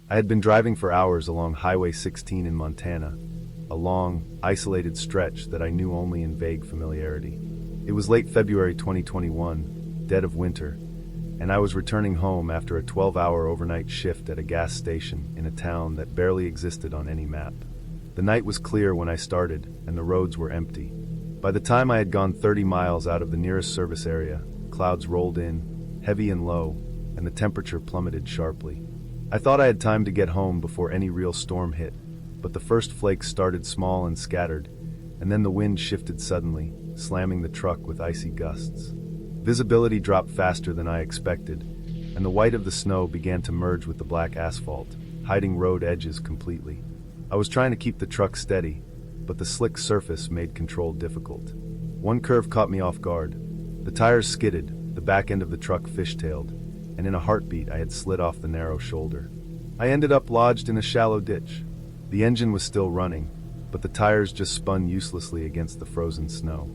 I had been driving for hours along Highway 16 in Montana, a long, isolated stretch that I knew only in vague familiarity. It was late February 2021, dead of winter, and I was returning home after a 12-hour overnight shift at a gas station in a town that barely existed on any map. The night was clear when I started, and the roads were empty. By the time I had gone 30 miles out of the nearest service area, clouds rolled in, heavy and low, and the temperature plummeted sharply. I thought I had time to get home before any real storm hit, but the first flakes started small and scattered, and then the wind shifted suddenly, slamming the truck with icy gusts. Visibility dropped faster than I expected, and the white of the snow began to merge with the black asphalt, hiding road edges completely. I was trying to keep the truck steady, but the slick surface made control difficult. One curve caught me off guard. The tires skidded, the back end of the truck fishtailed, and in a heartbeat I had slid off the narrow shoulder. I ended up lodged in a shallow ditch. The engine was still running, but the tires just spun uselessly against the frozen snow.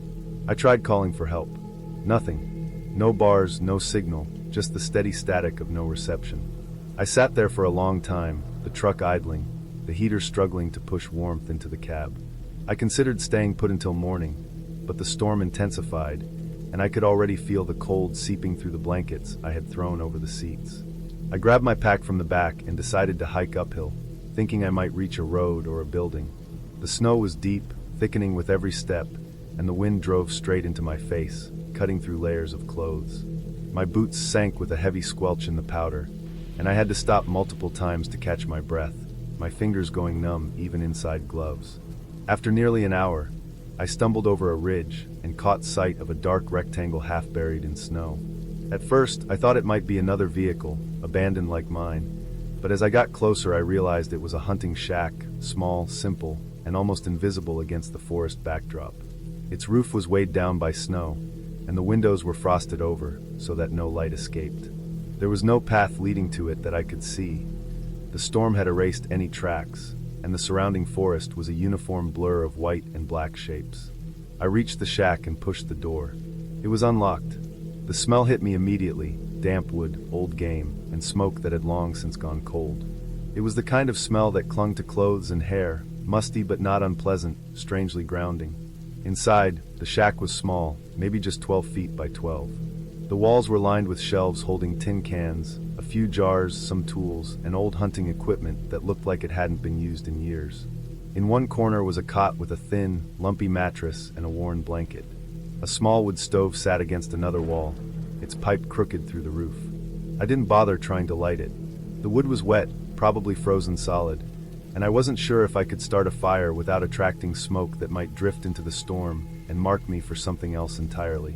I tried calling for help. Nothing. No bars, no signal, just the steady static of no reception. I sat there for a long time, the truck idling, the heater struggling to push warmth into the cab. I considered staying put until morning, but the storm intensified, and I could already feel the cold seeping through the blankets I had thrown over the seats. I grabbed my pack from the back and decided to hike uphill, thinking I might reach a road or a building. The snow was deep, thickening with every step, and the wind drove straight into my face, cutting through layers of clothes. My boots sank with a heavy squelch in the powder, and I had to stop multiple times to catch my breath, my fingers going numb even inside gloves. After nearly an hour, I stumbled over a ridge and caught sight of a dark rectangle half buried in snow. At first, I thought it might be another vehicle, abandoned like mine, but as I got closer I realized it was a hunting shack, small, simple, and almost invisible against the forest backdrop. Its roof was weighed down by snow, and the windows were frosted over so that no light escaped. There was no path leading to it that I could see. The storm had erased any tracks, and the surrounding forest was a uniform blur of white and black shapes. I reached the shack and pushed the door. It was unlocked. The smell hit me immediately, damp wood, old game, and smoke that had long since gone cold. It was the kind of smell that clung to clothes and hair, musty but not unpleasant, strangely grounding. Inside, the shack was small, maybe just 12 feet by 12. The walls were lined with shelves holding tin cans, a few jars, some tools, and old hunting equipment that looked like it hadn't been used in years. In one corner was a cot with a thin, lumpy mattress and a worn blanket. A small wood stove sat against another wall, its pipe crooked through the roof. I didn't bother trying to light it. The wood was wet, probably frozen solid, and I wasn't sure if I could start a fire without attracting smoke that might drift into the storm and mark me for something else entirely.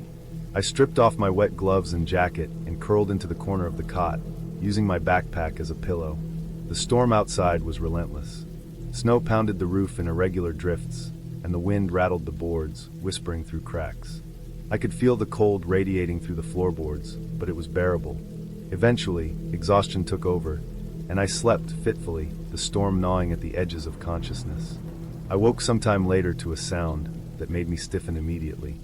I stripped off my wet gloves and jacket and curled into the corner of the cot, using my backpack as a pillow. The storm outside was relentless. Snow pounded the roof in irregular drifts, and the wind rattled the boards, whispering through cracks. I could feel the cold radiating through the floorboards, but it was bearable. Eventually, exhaustion took over, and I slept fitfully, the storm gnawing at the edges of consciousness. I woke sometime later to a sound that made me stiffen immediately.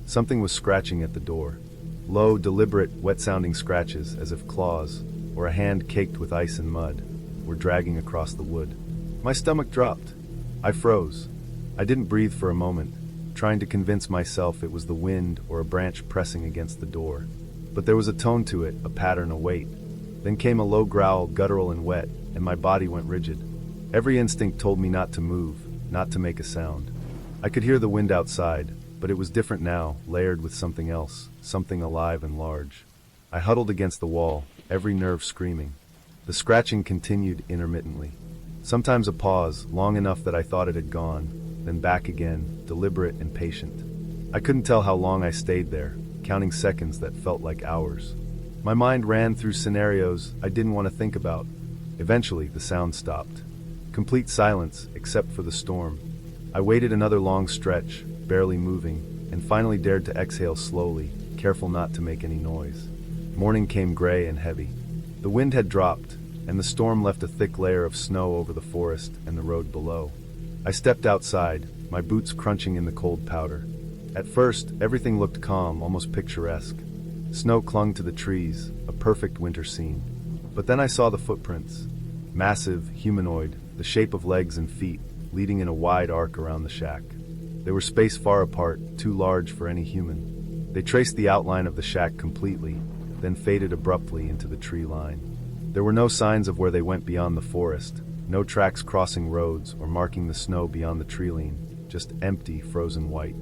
Something was scratching at the door. Low, deliberate, wet-sounding scratches, as if claws, or a hand caked with ice and mud, were dragging across the wood. My stomach dropped. I froze. I didn't breathe for a moment, trying to convince myself it was the wind or a branch pressing against the door. But there was a tone to it, a pattern, a weight. Then came a low growl, guttural and wet, and my body went rigid. Every instinct told me not to move, not to make a sound. I could hear the wind outside, but it was different now, layered with something else, something alive and large. I huddled against the wall, every nerve screaming. The scratching continued intermittently. Sometimes a pause, long enough that I thought it had gone, then back again, deliberate and patient. I couldn't tell how long I stayed there, counting seconds that felt like hours. My mind ran through scenarios I didn't want to think about. Eventually, the sound stopped. Complete silence, except for the storm. I waited another long stretch, barely moving, and finally dared to exhale slowly, careful not to make any noise. Morning came gray and heavy. The wind had dropped, and the storm left a thick layer of snow over the forest and the road below. I stepped outside, my boots crunching in the cold powder. At first, everything looked calm, almost picturesque. Snow clung to the trees, a perfect winter scene. But then I saw the footprints. Massive, humanoid, the shape of legs and feet, leading in a wide arc around the shack. They were spaced far apart, too large for any human. They traced the outline of the shack completely, then faded abruptly into the tree line. There were no signs of where they went beyond the forest, no tracks crossing roads or marking the snow beyond the tree line, just empty, frozen white.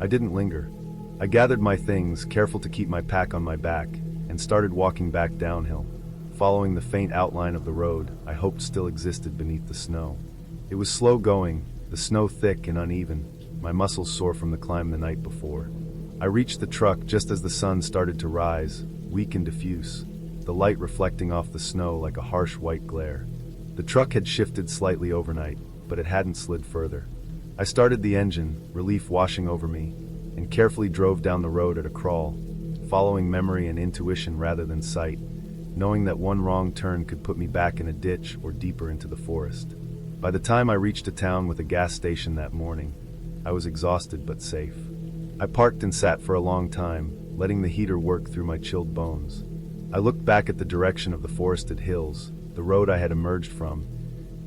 I didn't linger. I gathered my things, careful to keep my pack on my back, and started walking back downhill, following the faint outline of the road I hoped still existed beneath the snow. It was slow going, the snow thick and uneven, my muscles sore from the climb the night before. I reached the truck just as the sun started to rise, weak and diffuse, the light reflecting off the snow like a harsh white glare. The truck had shifted slightly overnight, but it hadn't slid further. I started the engine, relief washing over me, and carefully drove down the road at a crawl, following memory and intuition rather than sight, knowing that one wrong turn could put me back in a ditch or deeper into the forest. By the time I reached a town with a gas station that morning, I was exhausted but safe. I parked and sat for a long time, letting the heater work through my chilled bones. I looked back at the direction of the forested hills, the road I had emerged from,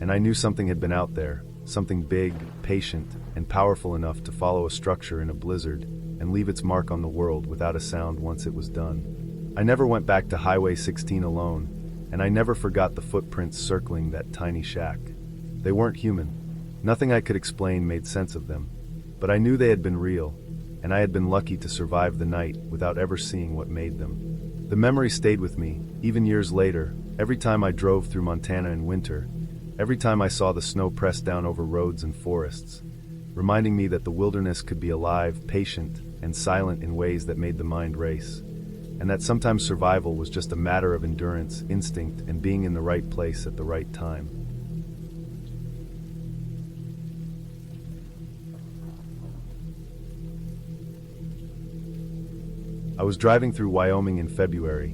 and I knew something had been out there, something big, patient, and powerful enough to follow a structure in a blizzard and leave its mark on the world without a sound once it was done. I never went back to Highway 16 alone, and I never forgot the footprints circling that tiny shack. They weren't human. Nothing I could explain made sense of them, but I knew they had been real, and I had been lucky to survive the night without ever seeing what made them. The memory stayed with me, even years later, every time I drove through Montana in winter, every time I saw the snow press down over roads and forests, reminding me that the wilderness could be alive, patient, and silent in ways that made the mind race, and that sometimes survival was just a matter of endurance, instinct, and being in the right place at the right time. I was driving through Wyoming in February,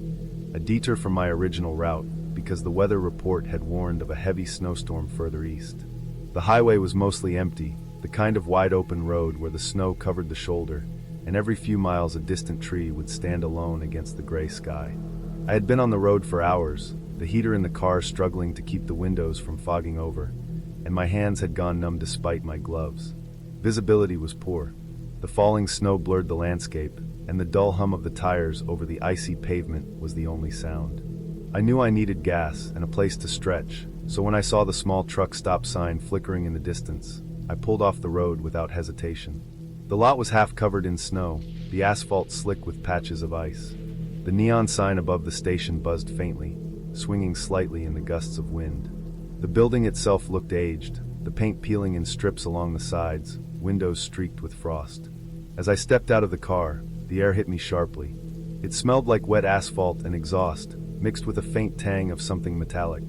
a detour from my original route because the weather report had warned of a heavy snowstorm further east. The highway was mostly empty, the kind of wide-open road where the snow covered the shoulder, and every few miles a distant tree would stand alone against the gray sky. I had been on the road for hours, the heater in the car struggling to keep the windows from fogging over, and my hands had gone numb despite my gloves. Visibility was poor. The falling snow blurred the landscape, and the dull hum of the tires over the icy pavement was the only sound. I knew I needed gas and a place to stretch, so when I saw the small truck stop sign flickering in the distance, I pulled off the road without hesitation. The lot was half covered in snow, the asphalt slick with patches of ice. The neon sign above the station buzzed faintly, swinging slightly in the gusts of wind. The building itself looked aged, the paint peeling in strips along the sides, windows streaked with frost. As I stepped out of the car, the air hit me sharply. It smelled like wet asphalt and exhaust, mixed with a faint tang of something metallic.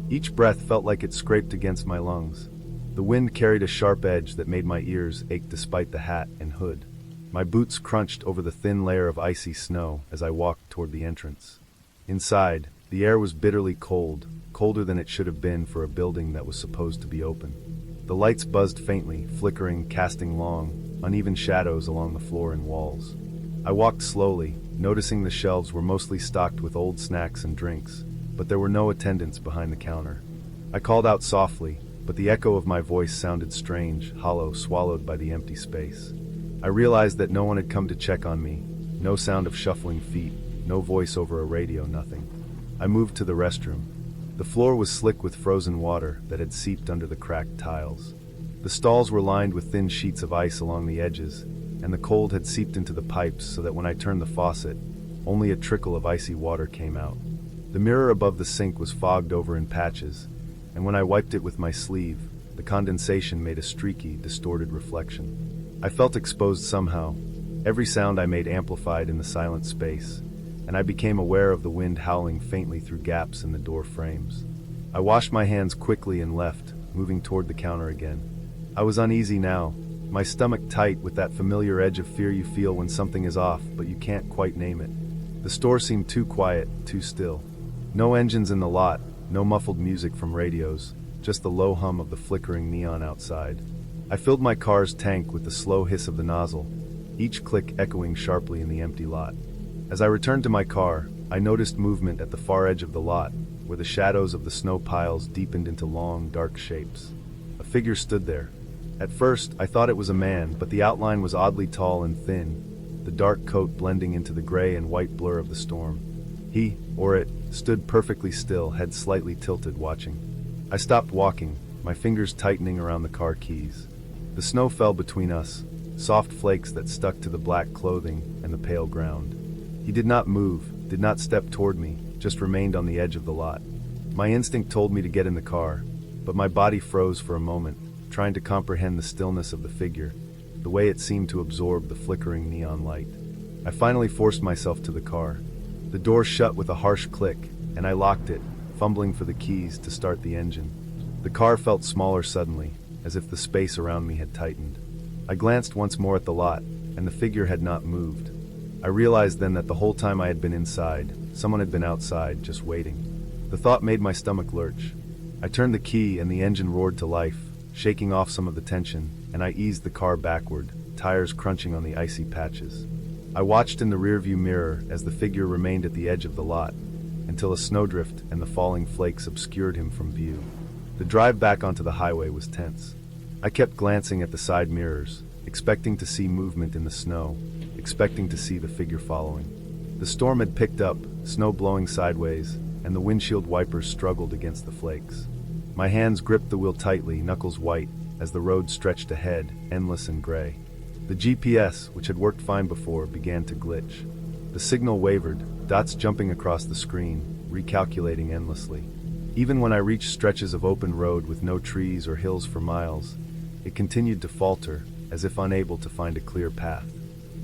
Each breath felt like it scraped against my lungs. The wind carried a sharp edge that made my ears ache despite the hat and hood. My boots crunched over the thin layer of icy snow as I walked toward the entrance. Inside, the air was bitterly cold, colder than it should have been for a building that was supposed to be open. The lights buzzed faintly, flickering, casting long, uneven shadows along the floor and walls. I walked slowly, noticing the shelves were mostly stocked with old snacks and drinks, but there were no attendants behind the counter. I called out softly, but the echo of my voice sounded strange, hollow, swallowed by the empty space. I realized that no one had come to check on me, no sound of shuffling feet, no voice over a radio, nothing. I moved to the restroom. The floor was slick with frozen water that had seeped under the cracked tiles. The stalls were lined with thin sheets of ice along the edges, and the cold had seeped into the pipes so that when I turned the faucet, only a trickle of icy water came out. The mirror above the sink was fogged over in patches, and when I wiped it with my sleeve, the condensation made a streaky, distorted reflection. I felt exposed somehow, every sound I made amplified in the silent space, and I became aware of the wind howling faintly through gaps in the door frames. I washed my hands quickly and left, moving toward the counter again. I was uneasy now, my stomach tight with that familiar edge of fear you feel when something is off, but you can't quite name it. The store seemed too quiet, too still. No engines in the lot, no muffled music from radios, just the low hum of the flickering neon outside. I filled my car's tank with the slow hiss of the nozzle, each click echoing sharply in the empty lot. As I returned to my car, I noticed movement at the far edge of the lot, where the shadows of the snow piles deepened into long, dark shapes. A figure stood there. At first, I thought it was a man, but the outline was oddly tall and thin, the dark coat blending into the gray and white blur of the storm. He, or it, stood perfectly still, head slightly tilted, watching. I stopped walking, my fingers tightening around the car keys. The snow fell between us, soft flakes that stuck to the black clothing and the pale ground. He did not move, did not step toward me, just remained on the edge of the lot. My instinct told me to get in the car, but my body froze for a moment, trying to comprehend the stillness of the figure, the way it seemed to absorb the flickering neon light. I finally forced myself to the car. The door shut with a harsh click, and I locked it, fumbling for the keys to start the engine. The car felt smaller suddenly, as if the space around me had tightened. I glanced once more at the lot, and the figure had not moved. I realized then that the whole time I had been inside, someone had been outside, just waiting. The thought made my stomach lurch. I turned the key and the engine roared to life, shaking off some of the tension, and I eased the car backward, tires crunching on the icy patches. I watched in the rearview mirror as the figure remained at the edge of the lot, until a snowdrift and the falling flakes obscured him from view. The drive back onto the highway was tense. I kept glancing at the side mirrors, expecting to see movement in the snow, expecting to see the figure following. The storm had picked up, snow blowing sideways, and the windshield wipers struggled against the flakes. My hands gripped the wheel tightly, knuckles white, as the road stretched ahead, endless and gray. The GPS, which had worked fine before, began to glitch. The signal wavered, dots jumping across the screen, recalculating endlessly. Even when I reached stretches of open road with no trees or hills for miles, it continued to falter, as if unable to find a clear path.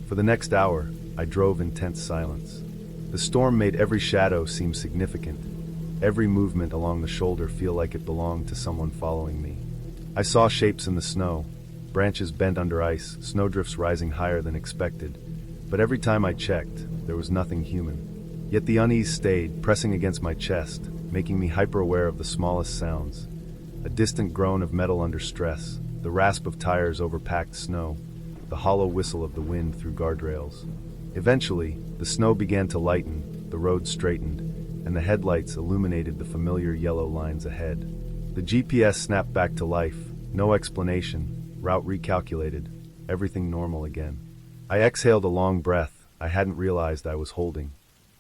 For the next hour, I drove in tense silence. The storm made every shadow seem significant, every movement along the shoulder feel like it belonged to someone following me. I saw shapes in the snow, branches bent under ice, snowdrifts rising higher than expected, but every time I checked, there was nothing human. Yet the unease stayed, pressing against my chest, making me hyper-aware of the smallest sounds. A distant groan of metal under stress, the rasp of tires over packed snow, the hollow whistle of the wind through guardrails. Eventually, the snow began to lighten, the road straightened, and the headlights illuminated the familiar yellow lines ahead. The GPS snapped back to life, no explanation, route recalculated, everything normal again. I exhaled a long breath I hadn't realized I was holding.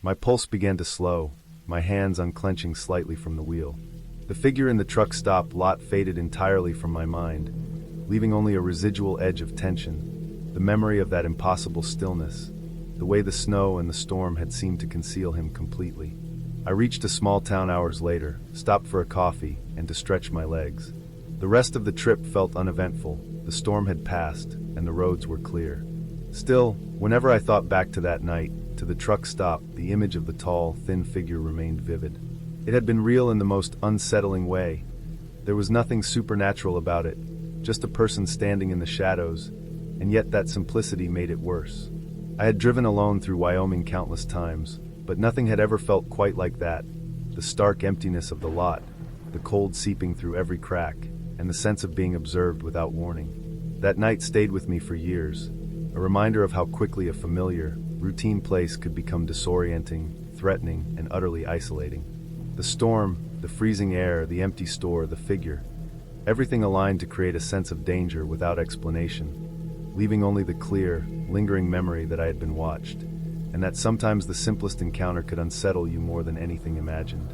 My pulse began to slow, my hands unclenching slightly from the wheel. The figure in the truck stop lot faded entirely from my mind, leaving only a residual edge of tension, the memory of that impossible stillness, the way the snow and the storm had seemed to conceal him completely. I reached a small town hours later, stopped for a coffee, and to stretch my legs. The rest of the trip felt uneventful, the storm had passed, and the roads were clear. Still, whenever I thought back to that night, to the truck stop, the image of the tall, thin figure remained vivid. It had been real in the most unsettling way. There was nothing supernatural about it, just a person standing in the shadows, and yet that simplicity made it worse. I had driven alone through Wyoming countless times, but nothing had ever felt quite like that. The stark emptiness of the lot, the cold seeping through every crack, and the sense of being observed without warning. That night stayed with me for years, a reminder of how quickly a familiar, routine place could become disorienting, threatening, and utterly isolating. The storm, the freezing air, the empty store, the figure, everything aligned to create a sense of danger without explanation, leaving only the clear, lingering memory that I had been watched, and that sometimes the simplest encounter could unsettle you more than anything imagined.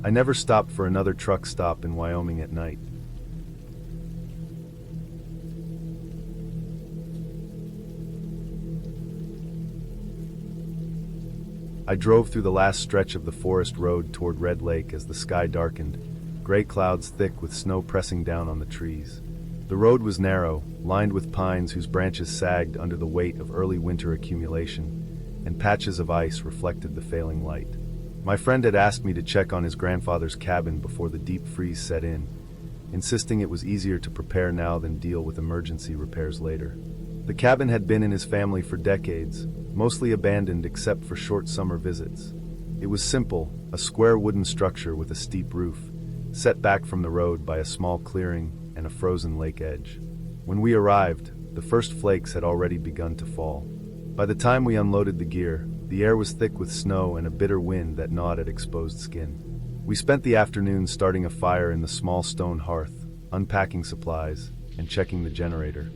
I never stopped for another truck stop in Wyoming at night. I drove through the last stretch of the forest road toward Red Lake as the sky darkened, gray clouds thick with snow pressing down on the trees. The road was narrow, lined with pines whose branches sagged under the weight of early winter accumulation, and patches of ice reflected the failing light. My friend had asked me to check on his grandfather's cabin before the deep freeze set in, insisting it was easier to prepare now than deal with emergency repairs later. The cabin had been in his family for decades, mostly abandoned except for short summer visits. It was simple, a square wooden structure with a steep roof, set back from the road by a small clearing and a frozen lake edge. When we arrived, the first flakes had already begun to fall. By the time we unloaded the gear, the air was thick with snow and a bitter wind that gnawed at exposed skin. We spent the afternoon starting a fire in the small stone hearth, unpacking supplies, and checking the generator.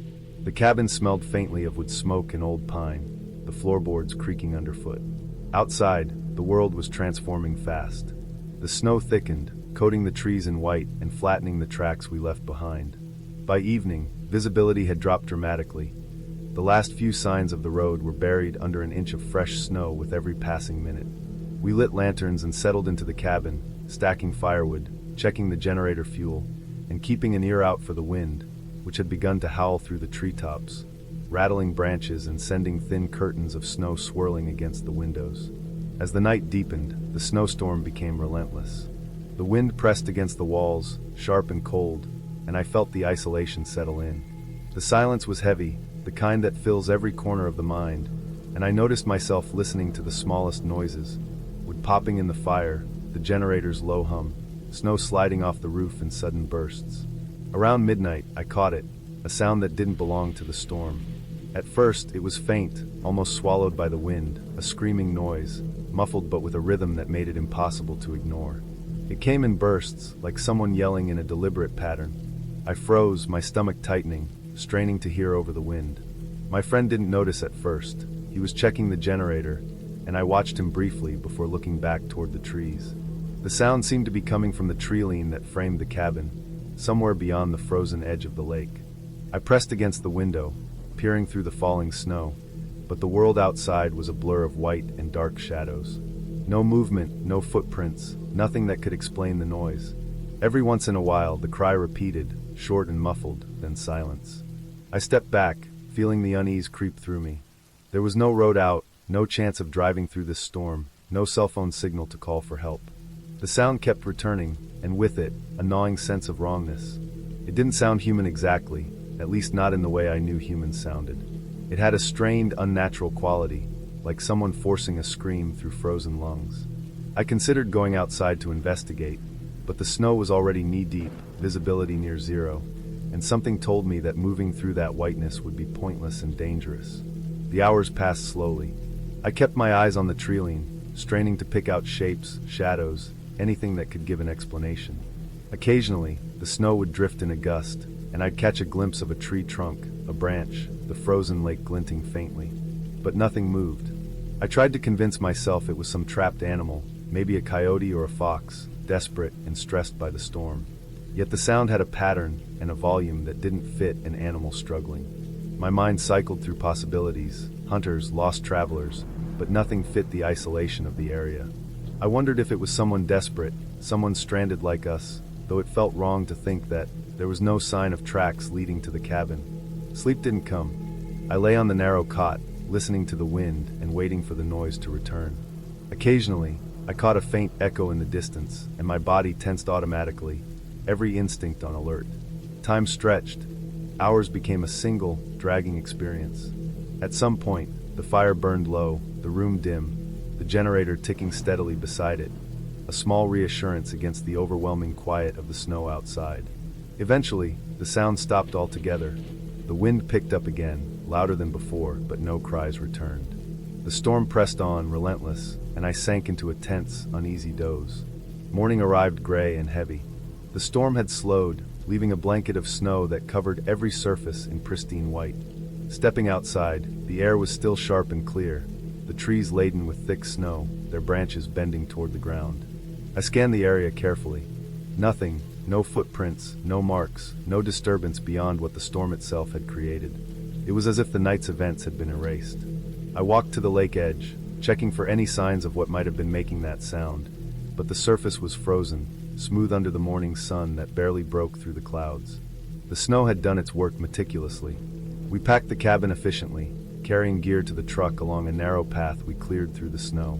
The cabin smelled faintly of wood smoke and old pine, the floorboards creaking underfoot. Outside, the world was transforming fast. The snow thickened, coating the trees in white and flattening the tracks we left behind. By evening, visibility had dropped dramatically. The last few signs of the road were buried under an inch of fresh snow with every passing minute. We lit lanterns and settled into the cabin, stacking firewood, checking the generator fuel, and keeping an ear out for the wind, which had begun to howl through the treetops, rattling branches and sending thin curtains of snow swirling against the windows. As the night deepened, the snowstorm became relentless. The wind pressed against the walls, sharp and cold, and I felt the isolation settle in. The silence was heavy, the kind that fills every corner of the mind, and I noticed myself listening to the smallest noises: wood popping in the fire, the generator's low hum, snow sliding off the roof in sudden bursts. Around midnight, I caught it, a sound that didn't belong to the storm. At first, it was faint, almost swallowed by the wind, a screaming noise, muffled but with a rhythm that made it impossible to ignore. It came in bursts, like someone yelling in a deliberate pattern. I froze, my stomach tightening, straining to hear over the wind. My friend didn't notice at first. He was checking the generator, and I watched him briefly before looking back toward the trees. The sound seemed to be coming from the tree-line that framed the cabin, somewhere beyond the frozen edge of the lake. I pressed against the window, peering through the falling snow, but the world outside was a blur of white and dark shadows. No movement, no footprints, nothing that could explain the noise. Every once in a while, the cry repeated, short and muffled, then silence. I stepped back, feeling the unease creep through me. There was no road out, no chance of driving through this storm, no cell phone signal to call for help. The sound kept returning, and with it, a gnawing sense of wrongness. It didn't sound human exactly, at least not in the way I knew humans sounded. It had a strained, unnatural quality, like someone forcing a scream through frozen lungs. I considered going outside to investigate, but the snow was already knee-deep, visibility near zero, and something told me that moving through that whiteness would be pointless and dangerous. The hours passed slowly. I kept my eyes on the tree-line, straining to pick out shapes, shadows, anything that could give an explanation. Occasionally, the snow would drift in a gust, and I'd catch a glimpse of a tree trunk, a branch, the frozen lake glinting faintly. But nothing moved. I tried to convince myself it was some trapped animal, maybe a coyote or a fox, desperate and stressed by the storm. Yet the sound had a pattern and a volume that didn't fit an animal struggling. My mind cycled through possibilities, hunters, lost travelers, but nothing fit the isolation of the area. I wondered if it was someone desperate, someone stranded like us, though it felt wrong to think that there was no sign of tracks leading to the cabin. Sleep didn't come. I lay on the narrow cot, listening to the wind and waiting for the noise to return. Occasionally, I caught a faint echo in the distance, and my body tensed automatically, every instinct on alert. Time stretched. Hours became a single, dragging experience. At some point, the fire burned low, the room dim, the generator ticking steadily beside it, a small reassurance against the overwhelming quiet of the snow outside. Eventually, the sound stopped altogether. The wind picked up again, louder than before, but no cries returned. The storm pressed on, relentless, and I sank into a tense, uneasy doze. Morning arrived gray and heavy. The storm had slowed, leaving a blanket of snow that covered every surface in pristine white. Stepping outside, the air was still sharp and clear, the trees laden with thick snow, their branches bending toward the ground. I scanned the area carefully. Nothing, no footprints, no marks, no disturbance beyond what the storm itself had created. It was as if the night's events had been erased. I walked to the lake edge, checking for any signs of what might have been making that sound, but the surface was frozen, smooth under the morning sun that barely broke through the clouds. The snow had done its work meticulously. We packed the cabin efficiently, carrying gear to the truck along a narrow path we cleared through the snow.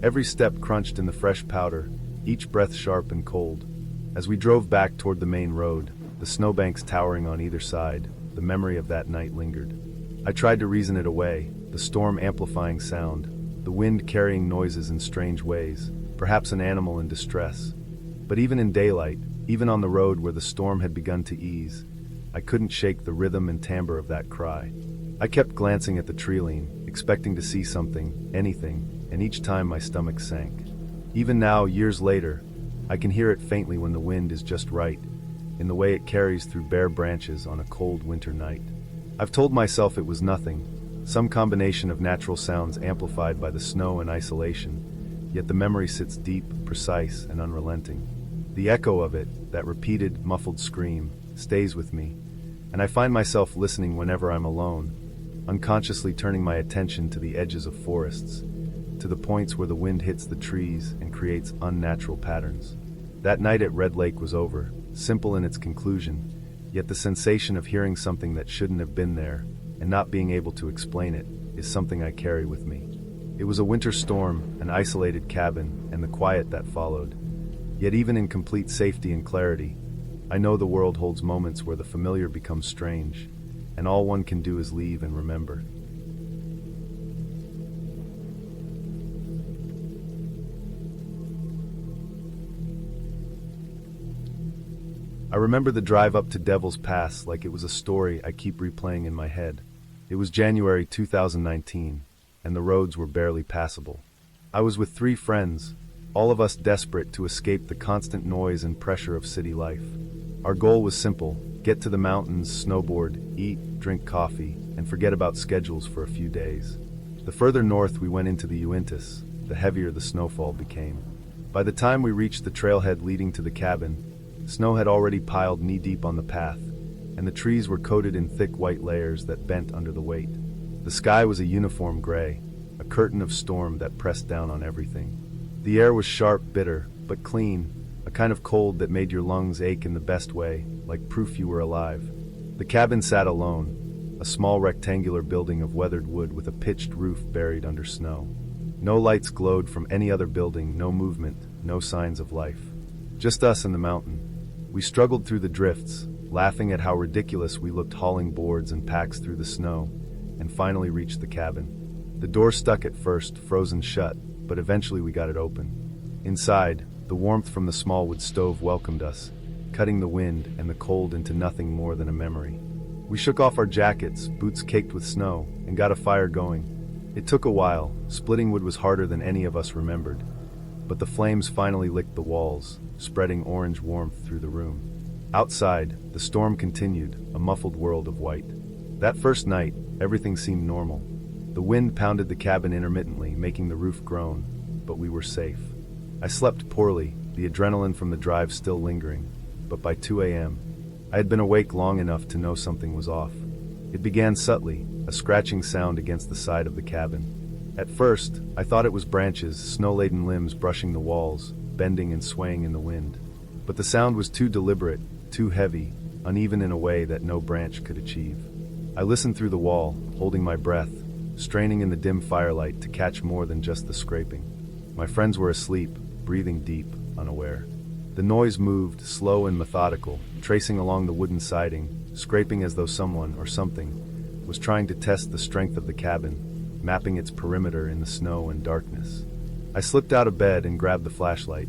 Every step crunched in the fresh powder, each breath sharp and cold. As we drove back toward the main road, the snowbanks towering on either side, the memory of that night lingered. I tried to reason it away, the storm amplifying sound, the wind carrying noises in strange ways, perhaps an animal in distress. But even in daylight, even on the road where the storm had begun to ease, I couldn't shake the rhythm and timbre of that cry. I kept glancing at the tree-line, expecting to see something, anything, and each time my stomach sank. Even now, years later, I can hear it faintly when the wind is just right, in the way it carries through bare branches on a cold winter night. I've told myself it was nothing, some combination of natural sounds amplified by the snow and isolation, yet the memory sits deep, precise, and unrelenting. The echo of it, that repeated, muffled scream, stays with me, and I find myself listening whenever I'm alone, unconsciously turning my attention to the edges of forests, to the points where the wind hits the trees and creates unnatural patterns. That night at Red Lake was over, simple in its conclusion, yet the sensation of hearing something that shouldn't have been there and not being able to explain it is something I carry with me. It was a winter storm, an isolated cabin, and the quiet that followed. Yet even in complete safety and clarity, I know the world holds moments where the familiar becomes strange, and all one can do is leave and remember. I remember the drive up to Devil's Pass like it was a story I keep replaying in my head. It was January 2019, and the roads were barely passable. I was with 3 friends, all of us desperate to escape the constant noise and pressure of city life. Our goal was simple: get to the mountains, snowboard, eat, drink coffee, and forget about schedules for a few days. The further north we went into the Uintas, the heavier the snowfall became. By the time we reached the trailhead leading to the cabin, snow had already piled knee-deep on the path, and the trees were coated in thick white layers that bent under the weight. The sky was a uniform gray, a curtain of storm that pressed down on everything. The air was sharp, bitter, but clean, a kind of cold that made your lungs ache in the best way, like proof you were alive. The cabin sat alone, a small rectangular building of weathered wood with a pitched roof buried under snow. No lights glowed from any other building, no movement, no signs of life. Just us and the mountain. We struggled through the drifts, laughing at how ridiculous we looked hauling boards and packs through the snow, and finally reached the cabin. The door stuck at first, frozen shut, but eventually we got it open. Inside, the warmth from the small wood stove welcomed us, cutting the wind and the cold into nothing more than a memory. We shook off our jackets, boots caked with snow, and got a fire going. It took a while. Splitting wood was harder than any of us remembered, but the flames finally licked the walls, spreading orange warmth through the room. Outside, the storm continued, a muffled world of white. That first night, everything seemed normal. The wind pounded the cabin intermittently, making the roof groan, but we were safe. I slept poorly, the adrenaline from the drive still lingering, but by 2 a.m., I had been awake long enough to know something was off. It began subtly, a scratching sound against the side of the cabin. At first, I thought it was branches, snow-laden limbs brushing the walls, bending and swaying in the wind. But the sound was too deliberate, too heavy, uneven in a way that no branch could achieve. I listened through the wall, holding my breath, straining in the dim firelight to catch more than just the scraping. My friends were asleep, breathing deep, unaware. The noise moved, slow and methodical, tracing along the wooden siding, scraping as though someone, or something, was trying to test the strength of the cabin, mapping its perimeter in the snow and darkness. I slipped out of bed and grabbed the flashlight.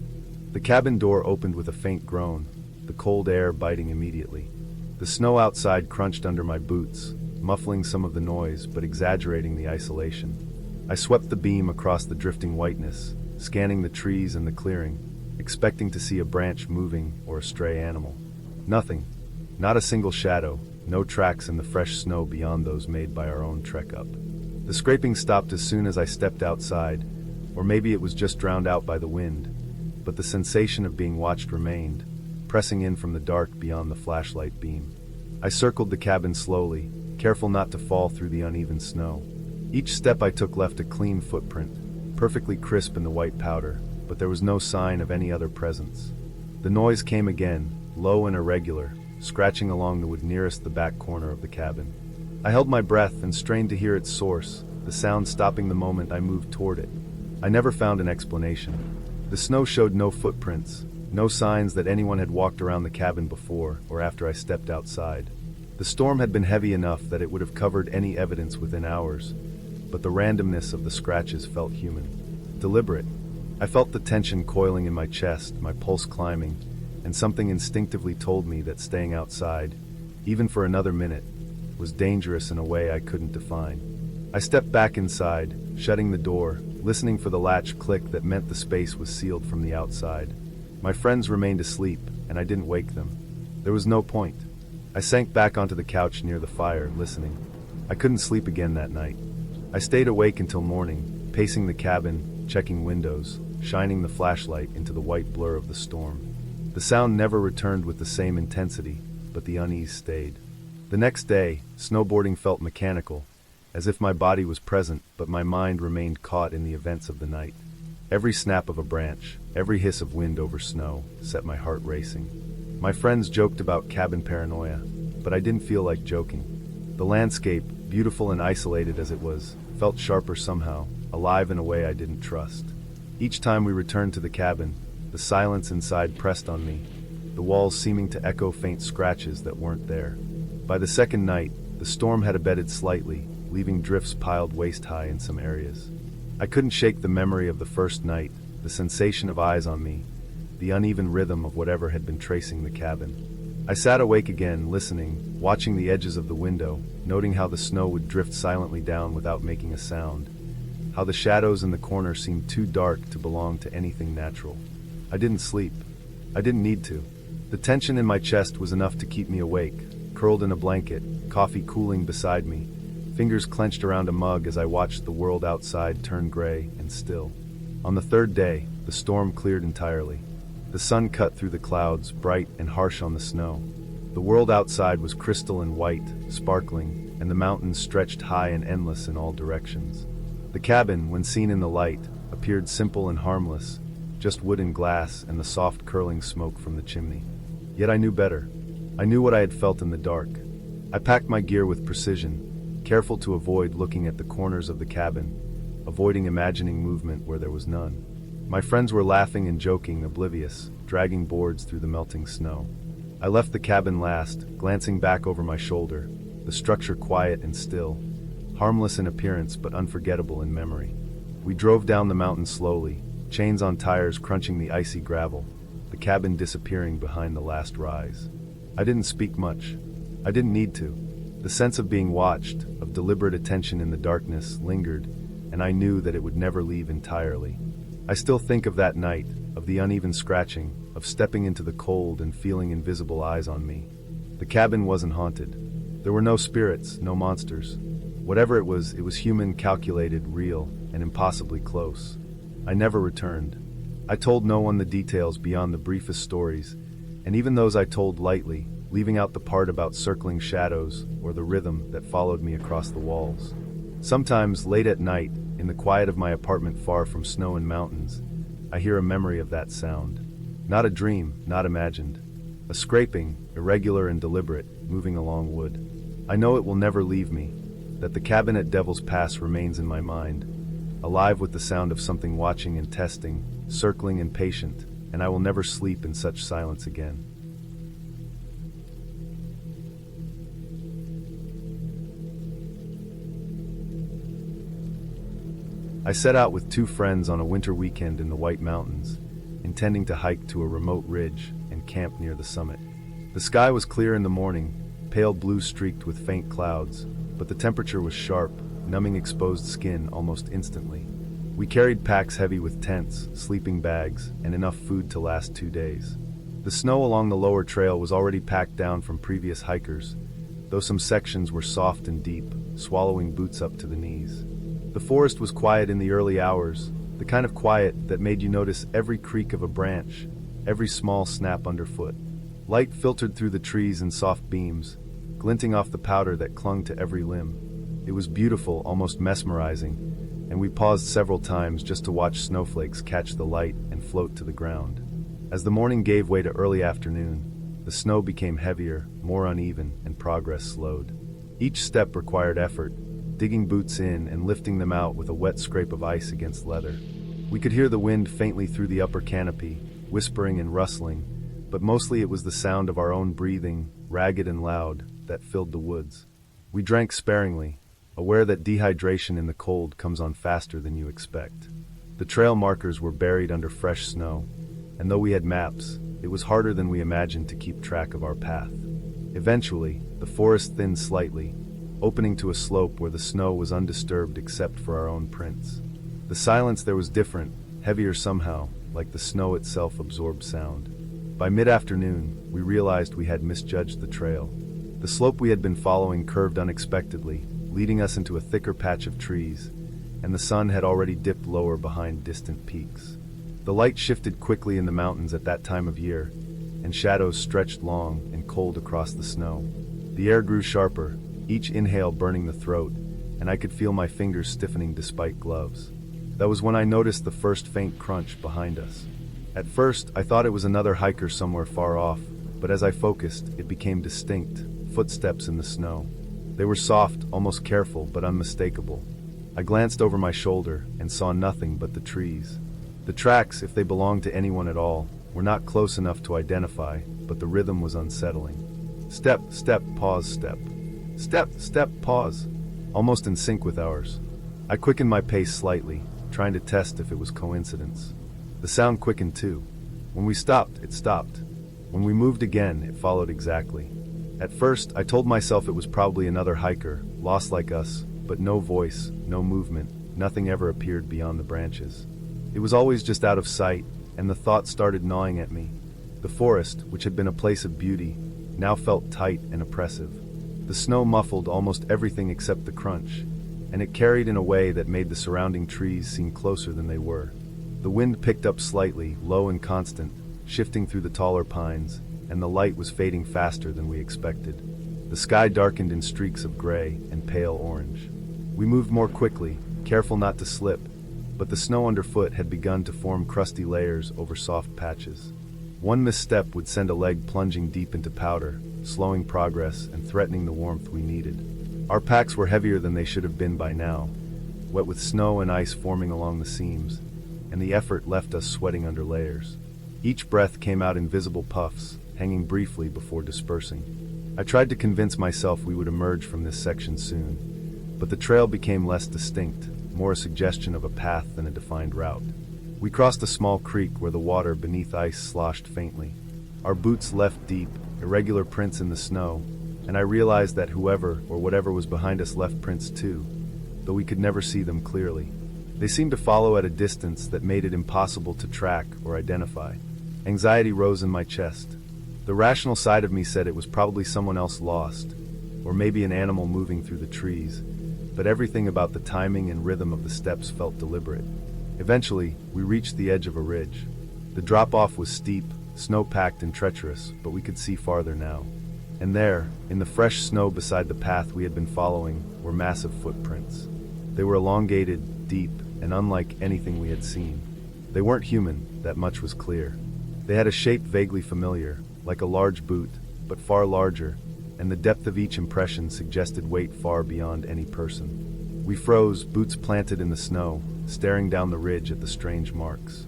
The cabin door opened with a faint groan, the cold air biting immediately. The snow outside crunched under my boots, muffling some of the noise but exaggerating the isolation. I swept the beam across the drifting whiteness, scanning the trees and the clearing, expecting to see a branch moving or a stray animal. Nothing. Not a single shadow, no tracks in the fresh snow beyond those made by our own trek up. The scraping stopped as soon as I stepped outside, or maybe it was just drowned out by the wind, but the sensation of being watched remained, pressing in from the dark beyond the flashlight beam. I circled the cabin slowly, careful not to fall through the uneven snow. Each step I took left a clean footprint, perfectly crisp in the white powder, but there was no sign of any other presence. The noise came again, low and irregular, scratching along the wood nearest the back corner of the cabin. I held my breath and strained to hear its source, the sound stopping the moment I moved toward it. I never found an explanation. The snow showed no footprints, no signs that anyone had walked around the cabin before or after I stepped outside. The storm had been heavy enough that it would have covered any evidence within hours, but the randomness of the scratches felt human, deliberate. I felt the tension coiling in my chest, my pulse climbing, and something instinctively told me that staying outside, even for another minute, was dangerous in a way I couldn't define. I stepped back inside, shutting the door, listening for the latch click that meant the space was sealed from the outside. My friends remained asleep, and I didn't wake them. There was no point. I sank back onto the couch near the fire, listening. I couldn't sleep again that night. I stayed awake until morning, pacing the cabin, checking windows, shining the flashlight into the white blur of the storm. The sound never returned with the same intensity, but the unease stayed. The next day, snowboarding felt mechanical, as if my body was present, but my mind remained caught in the events of the night. Every snap of a branch, every hiss of wind over snow, set my heart racing. My friends joked about cabin paranoia, but I didn't feel like joking. The landscape, beautiful and isolated as it was, felt sharper somehow, alive in a way I didn't trust. Each time we returned to the cabin, the silence inside pressed on me, the walls seeming to echo faint scratches that weren't there. By the second night, the storm had abated slightly, leaving drifts piled waist-high in some areas. I couldn't shake the memory of the first night, the sensation of eyes on me, the uneven rhythm of whatever had been tracing the cabin. I sat awake again, listening, watching the edges of the window, noting how the snow would drift silently down without making a sound, how the shadows in the corner seemed too dark to belong to anything natural. I didn't sleep. I didn't need to. The tension in my chest was enough to keep me awake, curled in a blanket, coffee cooling beside me, fingers clenched around a mug as I watched the world outside turn gray and still. On the third day, the storm cleared entirely. The sun cut through the clouds, bright and harsh on the snow. The world outside was crystal and white, sparkling, and the mountains stretched high and endless in all directions. The cabin, when seen in the light, appeared simple and harmless, just wood and glass and the soft curling smoke from the chimney. Yet I knew better. I knew what I had felt in the dark. I packed my gear with precision, careful to avoid looking at the corners of the cabin, avoiding imagining movement where there was none. My friends were laughing and joking, oblivious, dragging boards through the melting snow. I left the cabin last, glancing back over my shoulder, the structure quiet and still, harmless in appearance but unforgettable in memory. We drove down the mountain slowly, chains on tires crunching the icy gravel, the cabin disappearing behind the last rise. I didn't speak much. I didn't need to. The sense of being watched, of deliberate attention in the darkness, lingered, and I knew that it would never leave entirely. I still think of that night, of the uneven scratching, of stepping into the cold and feeling invisible eyes on me. The cabin wasn't haunted. There were no spirits, no monsters. Whatever it was human, calculated, real, and impossibly close. I never returned. I told no one the details beyond the briefest stories, and even those I told lightly, leaving out the part about circling shadows or the rhythm that followed me across the walls. Sometimes, late at night, in the quiet of my apartment far from snow and mountains, I hear a memory of that sound. Not a dream, not imagined. A scraping, irregular and deliberate, moving along wood. I know it will never leave me, that the cabin at Devil's Pass remains in my mind, alive with the sound of something watching and testing, circling and patient, and I will never sleep in such silence again. I set out with two friends on a winter weekend in the White Mountains, intending to hike to a remote ridge and camp near the summit. The sky was clear in the morning, pale blue streaked with faint clouds, but the temperature was sharp, numbing exposed skin almost instantly. We carried packs heavy with tents, sleeping bags, and enough food to last 2 days. The snow along the lower trail was already packed down from previous hikers, though some sections were soft and deep, swallowing boots up to the knees. The forest was quiet in the early hours, the kind of quiet that made you notice every creak of a branch, every small snap underfoot. Light filtered through the trees in soft beams, glinting off the powder that clung to every limb. It was beautiful, almost mesmerizing, and we paused several times just to watch snowflakes catch the light and float to the ground. As the morning gave way to early afternoon, the snow became heavier, more uneven, and progress slowed. Each step required effort, digging boots in and lifting them out with a wet scrape of ice against leather. We could hear the wind faintly through the upper canopy, whispering and rustling, but mostly it was the sound of our own breathing, ragged and loud, that filled the woods. We drank sparingly, aware that dehydration in the cold comes on faster than you expect. The trail markers were buried under fresh snow, and though we had maps, it was harder than we imagined to keep track of our path. Eventually, the forest thinned slightly, opening to a slope where the snow was undisturbed except for our own prints. The silence there was different, heavier somehow, like the snow itself absorbed sound. By mid-afternoon, we realized we had misjudged the trail. The slope we had been following curved unexpectedly, leading us into a thicker patch of trees, and the sun had already dipped lower behind distant peaks. The light shifted quickly in the mountains at that time of year, and shadows stretched long and cold across the snow. The air grew sharper, each inhale burning the throat, and I could feel my fingers stiffening despite gloves. That was when I noticed the first faint crunch behind us. At first, I thought it was another hiker somewhere far off, but as I focused, it became distinct, footsteps in the snow. They were soft, almost careful, but unmistakable. I glanced over my shoulder and saw nothing but the trees. The tracks, if they belonged to anyone at all, were not close enough to identify, but the rhythm was unsettling. Step, step, pause, step. Step, step, pause. Almost in sync with ours. I quickened my pace slightly, trying to test if it was coincidence. The sound quickened too. When we stopped, it stopped. When we moved again, it followed exactly. At first, I told myself it was probably another hiker, lost like us, but no voice, no movement, nothing ever appeared beyond the branches. It was always just out of sight, and the thought started gnawing at me. The forest, which had been a place of beauty, now felt tight and oppressive. The snow muffled almost everything except the crunch, and it carried in a way that made the surrounding trees seem closer than they were. The wind picked up slightly, low and constant, shifting through the taller pines, and the light was fading faster than we expected. The sky darkened in streaks of gray and pale orange. We moved more quickly, careful not to slip, but the snow underfoot had begun to form crusty layers over soft patches. One misstep would send a leg plunging deep into powder, slowing progress and threatening the warmth we needed. Our packs were heavier than they should have been by now, wet with snow and ice forming along the seams, and the effort left us sweating under layers. Each breath came out in visible puffs, hanging briefly before dispersing. I tried to convince myself we would emerge from this section soon, but the trail became less distinct, more a suggestion of a path than a defined route. We crossed a small creek where the water beneath ice sloshed faintly. Our boots left deep, irregular prints in the snow, and I realized that whoever or whatever was behind us left prints too, though we could never see them clearly. They seemed to follow at a distance that made it impossible to track or identify. Anxiety rose in my chest. The rational side of me said it was probably someone else lost, or maybe an animal moving through the trees, but everything about the timing and rhythm of the steps felt deliberate. Eventually, we reached the edge of a ridge. The drop-off was steep, snow-packed and treacherous, but we could see farther now. And there, in the fresh snow beside the path we had been following, were massive footprints. They were elongated, deep, and unlike anything we had seen. They weren't human, that much was clear. They had a shape vaguely familiar, like a large boot, but far larger, and the depth of each impression suggested weight far beyond any person. We froze, boots planted in the snow, staring down the ridge at the strange marks.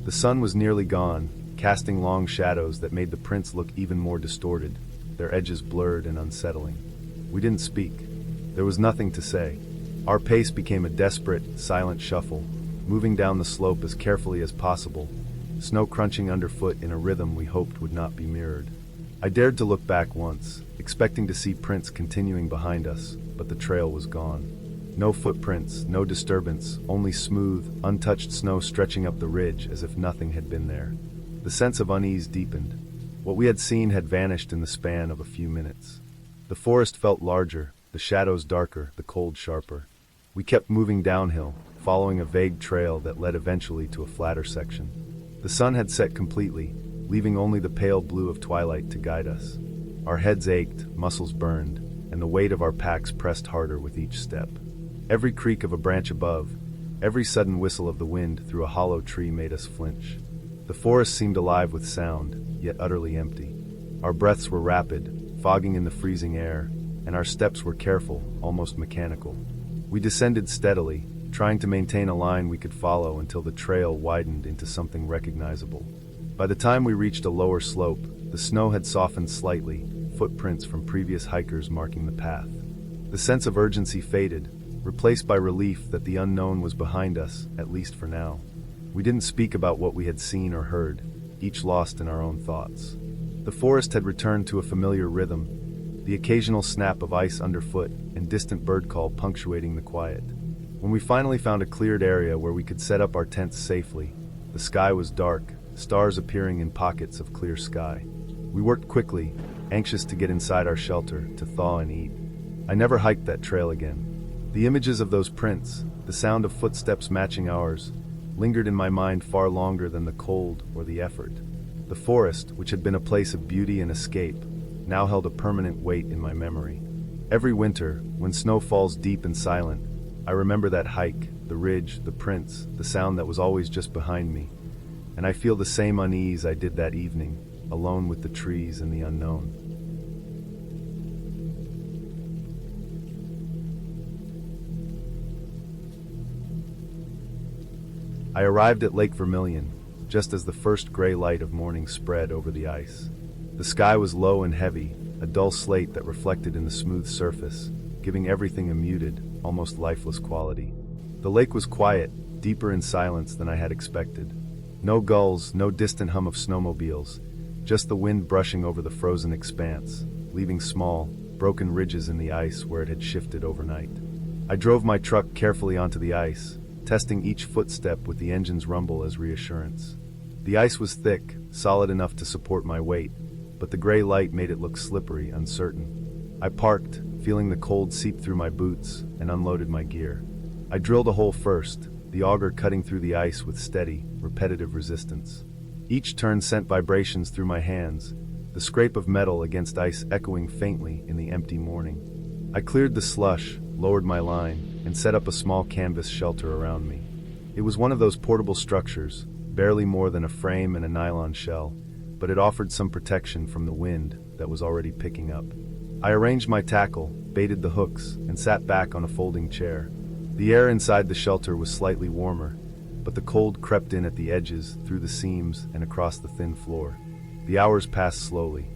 The sun was nearly gone, casting long shadows that made the prints look even more distorted, their edges blurred and unsettling. We didn't speak. There was nothing to say. Our pace became a desperate, silent shuffle, moving down the slope as carefully as possible, snow crunching underfoot in a rhythm we hoped would not be mirrored. I dared to look back once, expecting to see prints continuing behind us, but the trail was gone. No footprints, no disturbance, only smooth, untouched snow stretching up the ridge as if nothing had been there. The sense of unease deepened. What we had seen had vanished in the span of a few minutes. The forest felt larger, the shadows darker, the cold sharper. We kept moving downhill, following a vague trail that led eventually to a flatter section. The sun had set completely, leaving only the pale blue of twilight to guide us. Our heads ached, muscles burned, and the weight of our packs pressed harder with each step. Every creak of a branch above, every sudden whistle of the wind through a hollow tree made us flinch. The forest seemed alive with sound, yet utterly empty. Our breaths were rapid, fogging in the freezing air, and our steps were careful, almost mechanical. We descended steadily, trying to maintain a line we could follow until the trail widened into something recognizable. By the time we reached a lower slope, the snow had softened slightly, footprints from previous hikers marking the path. The sense of urgency faded, replaced by relief that the unknown was behind us, at least for now. We didn't speak about what we had seen or heard, each lost in our own thoughts. The forest had returned to a familiar rhythm, the occasional snap of ice underfoot and distant bird call punctuating the quiet. When we finally found a cleared area where we could set up our tents safely, The sky was dark, stars appearing in pockets of clear sky. We worked quickly, anxious to get inside our shelter, to thaw and eat. I never hiked that trail again. The images of those prints, the sound of footsteps matching ours, lingered in my mind far longer than the cold or the effort. The forest, which had been a place of beauty and escape, now held a permanent weight in my memory. Every winter, when snow falls deep and silent, I remember that hike, the ridge, the prints, the sound that was always just behind me, and I feel the same unease I did that evening, alone with the trees and the unknown. I arrived at Lake Vermilion, just as the first gray light of morning spread over the ice. The sky was low and heavy, a dull slate that reflected in the smooth surface, giving everything a muted, almost lifeless quality. The lake was quiet, deeper in silence than I had expected. No gulls, no distant hum of snowmobiles, just the wind brushing over the frozen expanse, leaving small, broken ridges in the ice where it had shifted overnight. I drove my truck carefully onto the ice, testing each footstep with the engine's rumble as reassurance. The ice was thick, solid enough to support my weight, but the gray light made it look slippery, uncertain. I parked, feeling the cold seep through my boots, and unloaded my gear. I drilled a hole first, the auger cutting through the ice with steady, repetitive resistance. Each turn sent vibrations through my hands, the scrape of metal against ice echoing faintly in the empty morning. I cleared the slush, lowered my line, and set up a small canvas shelter around me. It was one of those portable structures, barely more than a frame and a nylon shell, but it offered some protection from the wind that was already picking up. I arranged my tackle, baited the hooks, and sat back on a folding chair. The air inside the shelter was slightly warmer, but the cold crept in at the edges, through the seams, and across the thin floor. The hours passed slowly.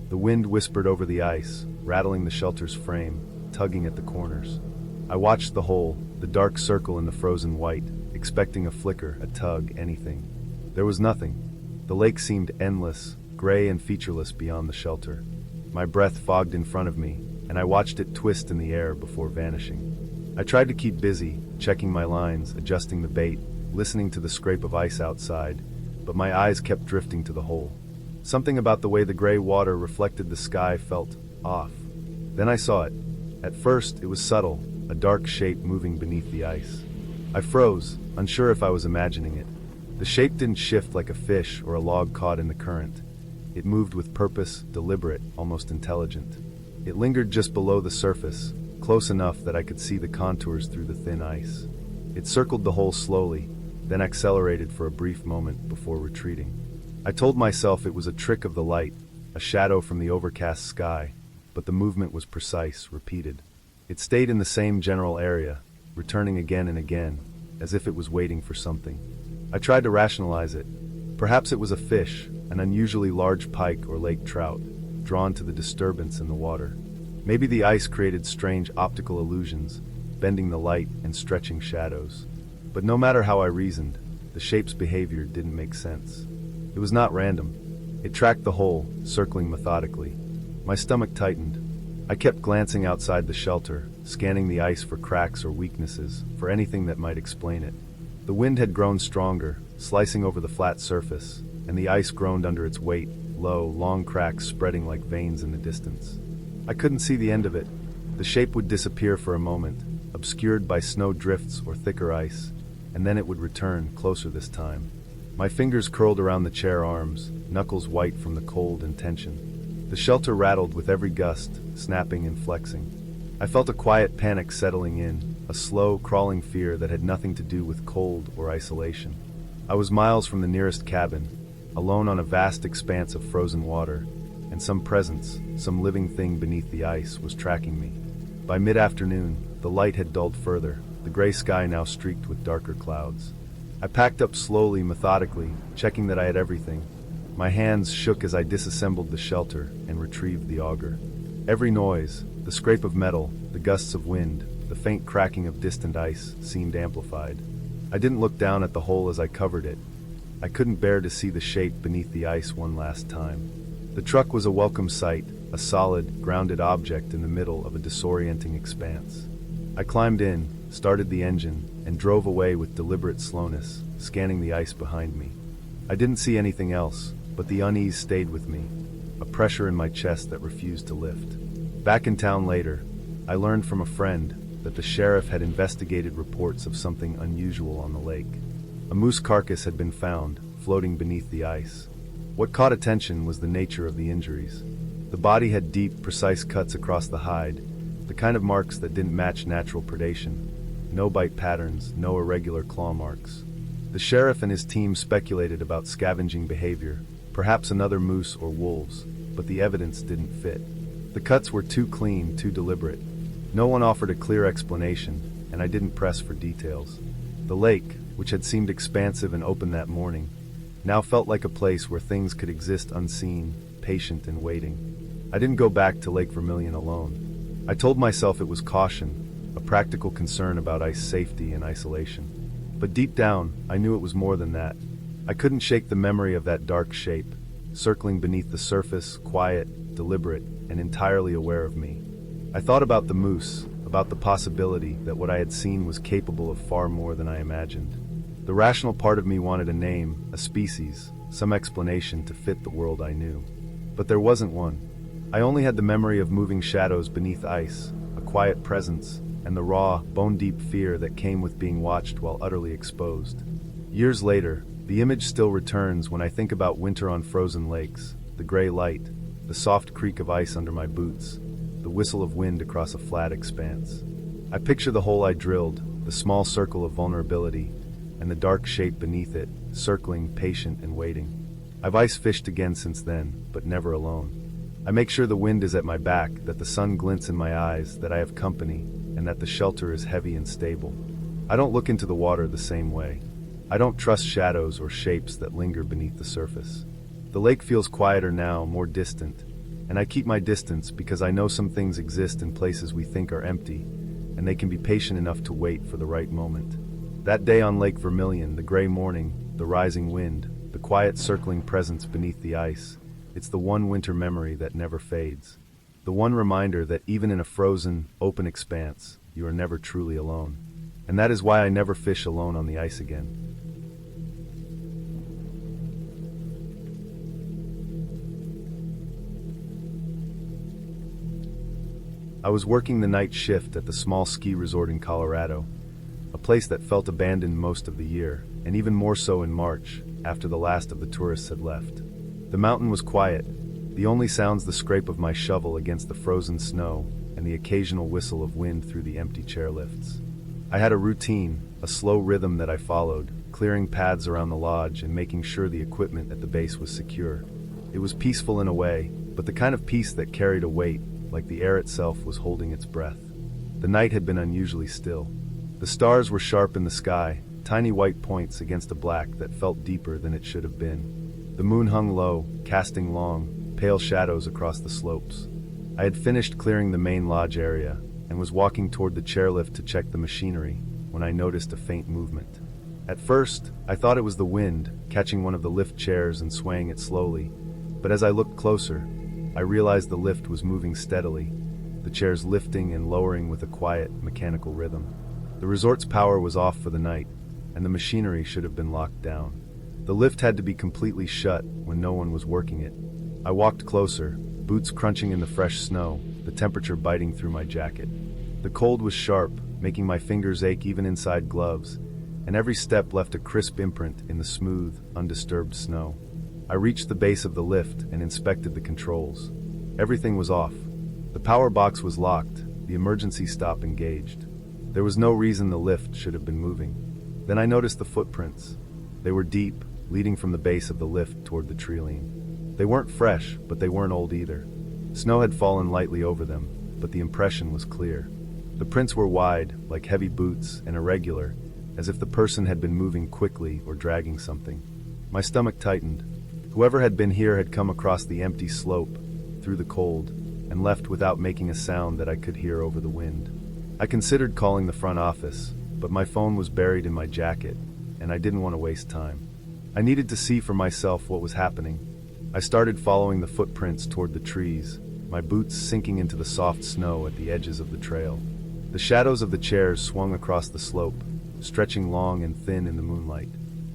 The wind whispered over the ice, rattling the shelter's frame, tugging at the corners. I watched the hole, the dark circle in the frozen white, expecting a flicker, a tug, anything. There was nothing. The lake seemed endless, gray and featureless beyond the shelter. My breath fogged in front of me, and I watched it twist in the air before vanishing. I tried to keep busy, checking my lines, adjusting the bait, listening to the scrape of ice outside, but my eyes kept drifting to the hole. Something about the way the gray water reflected the sky felt off. Then I saw it. At first, it was subtle, a dark shape moving beneath the ice. I froze, unsure if I was imagining it. The shape didn't shift like a fish or a log caught in the current. It moved with purpose, deliberate, almost intelligent. It lingered just below the surface, close enough that I could see the contours through the thin ice. It circled the hole slowly, then accelerated for a brief moment before retreating. I told myself it was a trick of the light, a shadow from the overcast sky, but the movement was precise, repeated. It stayed in the same general area, returning again and again, as if it was waiting for something. I tried to rationalize it. Perhaps it was a fish, an unusually large pike or lake trout, drawn to the disturbance in the water. Maybe the ice created strange optical illusions, bending the light and stretching shadows. But no matter how I reasoned, the shape's behavior didn't make sense. It was not random. It tracked the hole, circling methodically. My stomach tightened. I kept glancing outside the shelter, scanning the ice for cracks or weaknesses, for anything that might explain it. The wind had grown stronger, slicing over the flat surface, and the ice groaned under its weight, low, long cracks spreading like veins in the distance. I couldn't see the end of it. The shape would disappear for a moment, obscured by snow drifts or thicker ice, and then it would return, closer this time. My fingers curled around the chair arms, knuckles white from the cold and tension. The shelter rattled with every gust, snapping and flexing. I felt a quiet panic settling in, a slow, crawling fear that had nothing to do with cold or isolation. I was miles from the nearest cabin, alone on a vast expanse of frozen water, and some presence, some living thing beneath the ice, was tracking me. By mid-afternoon, the light had dulled further, the gray sky now streaked with darker clouds. I packed up slowly, methodically, checking that I had everything. My hands shook as I disassembled the shelter and retrieved the auger. Every noise, the scrape of metal, the gusts of wind, the faint cracking of distant ice, seemed amplified. I didn't look down at the hole as I covered it. I couldn't bear to see the shape beneath the ice one last time. The truck was a welcome sight, a solid, grounded object in the middle of a disorienting expanse. I climbed in, started the engine, and drove away with deliberate slowness, scanning the ice behind me. I didn't see anything else, but the unease stayed with me, a pressure in my chest that refused to lift. Back in town later, I learned from a friend that the sheriff had investigated reports of something unusual on the lake. A moose carcass had been found, floating beneath the ice. What caught attention was the nature of the injuries. The body had deep, precise cuts across the hide, the kind of marks that didn't match natural predation. No bite patterns, no irregular claw marks. The sheriff and his team speculated about scavenging behavior, perhaps another moose or wolves, but the evidence didn't fit. The cuts were too clean, too deliberate. No one offered a clear explanation, and I didn't press for details. The lake, which had seemed expansive and open that morning, now felt like a place where things could exist unseen, patient and waiting. I didn't go back to Lake Vermilion alone. I told myself it was caution, a practical concern about ice safety and isolation. But deep down, I knew it was more than that. I couldn't shake the memory of that dark shape, circling beneath the surface, quiet, deliberate, and entirely aware of me. I thought about the moose, about the possibility that what I had seen was capable of far more than I imagined. The rational part of me wanted a name, a species, some explanation to fit the world I knew. But there wasn't one. I only had the memory of moving shadows beneath ice, a quiet presence, and the raw, bone-deep fear that came with being watched while utterly exposed. Years later, the image still returns when I think about winter on frozen lakes, the gray light, the soft creak of ice under my boots, the whistle of wind across a flat expanse. I picture the hole I drilled, the small circle of vulnerability, and the dark shape beneath it, circling, patient and waiting. I've ice fished again since then, but never alone. I make sure the wind is at my back, that the sun glints in my eyes, that I have company, and that the shelter is heavy and stable. I don't look into the water the same way. I don't trust shadows or shapes that linger beneath the surface. The lake feels quieter now, more distant, and I keep my distance because I know some things exist in places we think are empty, and they can be patient enough to wait for the right moment. That day on Lake Vermilion, the gray morning, the rising wind, the quiet circling presence beneath the ice, it's the one winter memory that never fades. The one reminder that even in a frozen, open expanse, you are never truly alone. And that is why I never fish alone on the ice again. I was working the night shift at the small ski resort in Colorado, a place that felt abandoned most of the year, and even more so in March, after the last of the tourists had left. The mountain was quiet, the only sounds the scrape of my shovel against the frozen snow and the occasional whistle of wind through the empty chairlifts. I had a routine, a slow rhythm that I followed, clearing paths around the lodge and making sure the equipment at the base was secure. It was peaceful in a way, but the kind of peace that carried a weight, like the air itself was holding its breath. The night had been unusually still. The stars were sharp in the sky, tiny white points against a black that felt deeper than it should have been. The moon hung low, casting long, pale shadows across the slopes. I had finished clearing the main lodge area and was walking toward the chairlift to check the machinery when I noticed a faint movement. At first, I thought it was the wind, catching one of the lift chairs and swaying it slowly, but as I looked closer, I realized the lift was moving steadily, the chairs lifting and lowering with a quiet, mechanical rhythm. The resort's power was off for the night, and the machinery should have been locked down. The lift had to be completely shut when no one was working it. I walked closer, boots crunching in the fresh snow, the temperature biting through my jacket. The cold was sharp, making my fingers ache even inside gloves, and every step left a crisp imprint in the smooth, undisturbed snow. I reached the base of the lift and inspected the controls. Everything was off. The power box was locked, the emergency stop engaged. There was no reason the lift should have been moving. Then I noticed the footprints. They were deep, leading from the base of the lift toward the treeline. They weren't fresh, but they weren't old either. Snow had fallen lightly over them, but the impression was clear. The prints were wide, like heavy boots, and irregular, as if the person had been moving quickly or dragging something. My stomach tightened. Whoever had been here had come across the empty slope, through the cold, and left without making a sound that I could hear over the wind. I considered calling the front office, but my phone was buried in my jacket, and I didn't want to waste time. I needed to see for myself what was happening. I started following the footprints toward the trees, my boots sinking into the soft snow at the edges of the trail. The shadows of the chairs swung across the slope, stretching long and thin in the moonlight.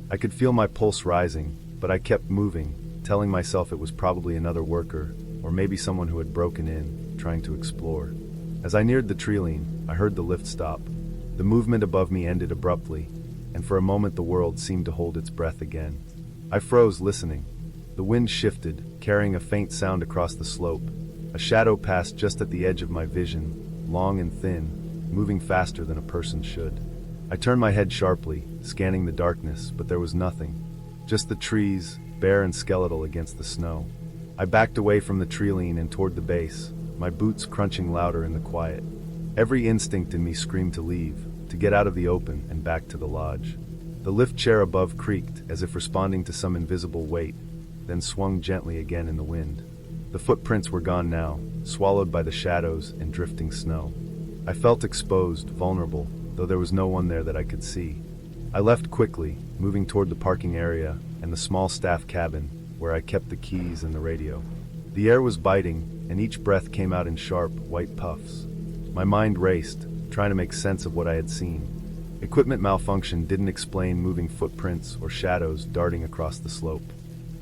I could feel my pulse rising, but I kept moving, telling myself it was probably another worker, or maybe someone who had broken in, trying to explore. As I neared the treeline, I heard the lift stop. The movement above me ended abruptly, and for a moment the world seemed to hold its breath again. I froze, listening. The wind shifted, carrying a faint sound across the slope. A shadow passed just at the edge of my vision, long and thin, moving faster than a person should. I turned my head sharply, scanning the darkness, but there was nothing. Just the trees, bare and skeletal against the snow. I backed away from the treeline and toward the base, my boots crunching louder in the quiet. Every instinct in me screamed to leave, to get out of the open and back to the lodge. The lift chair above creaked, as if responding to some invisible weight, then swung gently again in the wind. The footprints were gone now, swallowed by the shadows and drifting snow. I felt exposed, vulnerable, though there was no one there that I could see. I left quickly, moving toward the parking area and the small staff cabin, where I kept the keys and the radio. The air was biting, and each breath came out in sharp, white puffs. My mind raced, trying to make sense of what I had seen. Equipment malfunction didn't explain moving footprints or shadows darting across the slope.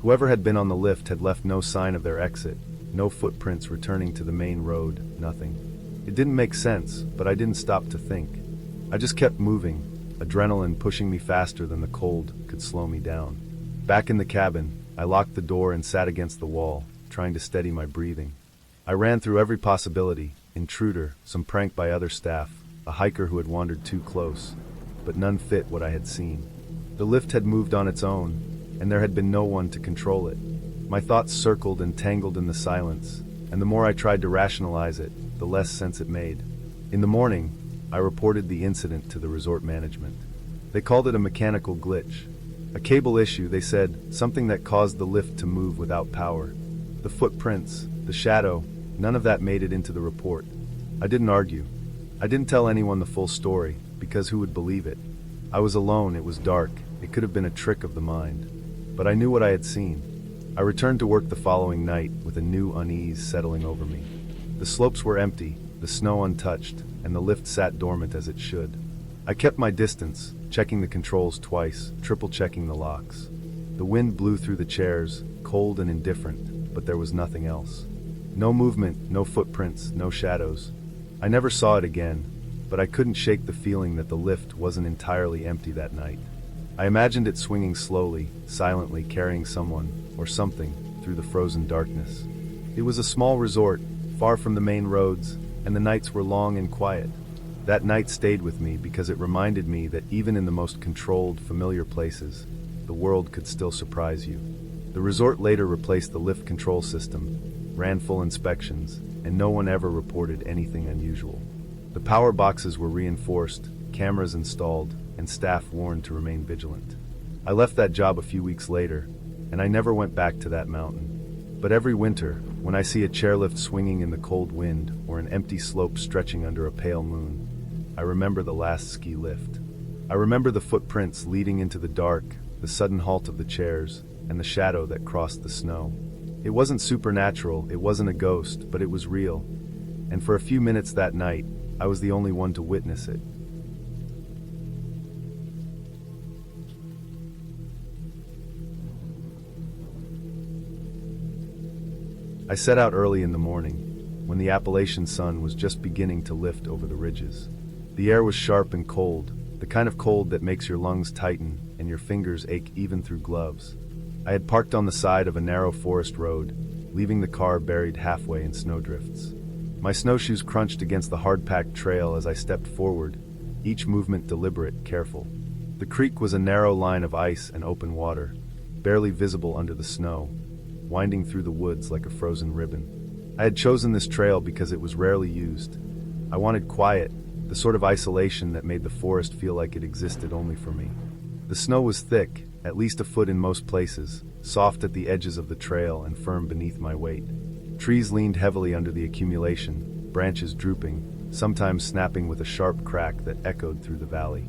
Whoever had been on the lift had left no sign of their exit, no footprints returning to the main road, nothing. It didn't make sense, but I didn't stop to think. I just kept moving, adrenaline pushing me faster than the cold could slow me down. Back in the cabin, I locked the door and sat against the wall, trying to steady my breathing. I ran through every possibility: intruder, some prank by other staff, a hiker who had wandered too close, but none fit what I had seen. The lift had moved on its own, and there had been no one to control it. My thoughts circled and tangled in the silence, and the more I tried to rationalize it, the less sense it made. In the morning, I reported the incident to the resort management. They called it a mechanical glitch. A cable issue, they said, something that caused the lift to move without power. The footprints, the shadow, none of that made it into the report. I didn't argue. I didn't tell anyone the full story, because who would believe it? I was alone, it was dark, it could have been a trick of the mind. But I knew what I had seen. I returned to work the following night with a new unease settling over me. The slopes were empty, the snow untouched, and the lift sat dormant as it should. I kept my distance, checking the controls twice, triple-checking the locks. The wind blew through the chairs, cold and indifferent, but there was nothing else. No movement, no footprints, no shadows. I never saw it again, but I couldn't shake the feeling that the lift wasn't entirely empty that night. I imagined it swinging slowly, silently, carrying someone, or something, through the frozen darkness. It was a small resort, far from the main roads, and the nights were long and quiet. That night stayed with me because it reminded me that even in the most controlled, familiar places, the world could still surprise you. The resort later replaced the lift control system, ran full inspections, and no one ever reported anything unusual. The power boxes were reinforced, cameras installed, and staff warned to remain vigilant. I left that job a few weeks later, and I never went back to that mountain. But every winter, when I see a chairlift swinging in the cold wind or an empty slope stretching under a pale moon, I remember the last ski lift. I remember the footprints leading into the dark, the sudden halt of the chairs, and the shadow that crossed the snow. It wasn't supernatural, it wasn't a ghost, but it was real. And for a few minutes that night, I was the only one to witness it. I set out early in the morning, when the Appalachian sun was just beginning to lift over the ridges. The air was sharp and cold, the kind of cold that makes your lungs tighten and your fingers ache even through gloves. I had parked on the side of a narrow forest road, leaving the car buried halfway in snowdrifts. My snowshoes crunched against the hard-packed trail as I stepped forward, each movement deliberate, careful. The creek was a narrow line of ice and open water, barely visible under the snow, winding through the woods like a frozen ribbon. I had chosen this trail because it was rarely used. I wanted quiet, the sort of isolation that made the forest feel like it existed only for me. The snow was thick, at least a foot in most places, soft at the edges of the trail and firm beneath my weight. Trees leaned heavily under the accumulation, branches drooping, sometimes snapping with a sharp crack that echoed through the valley.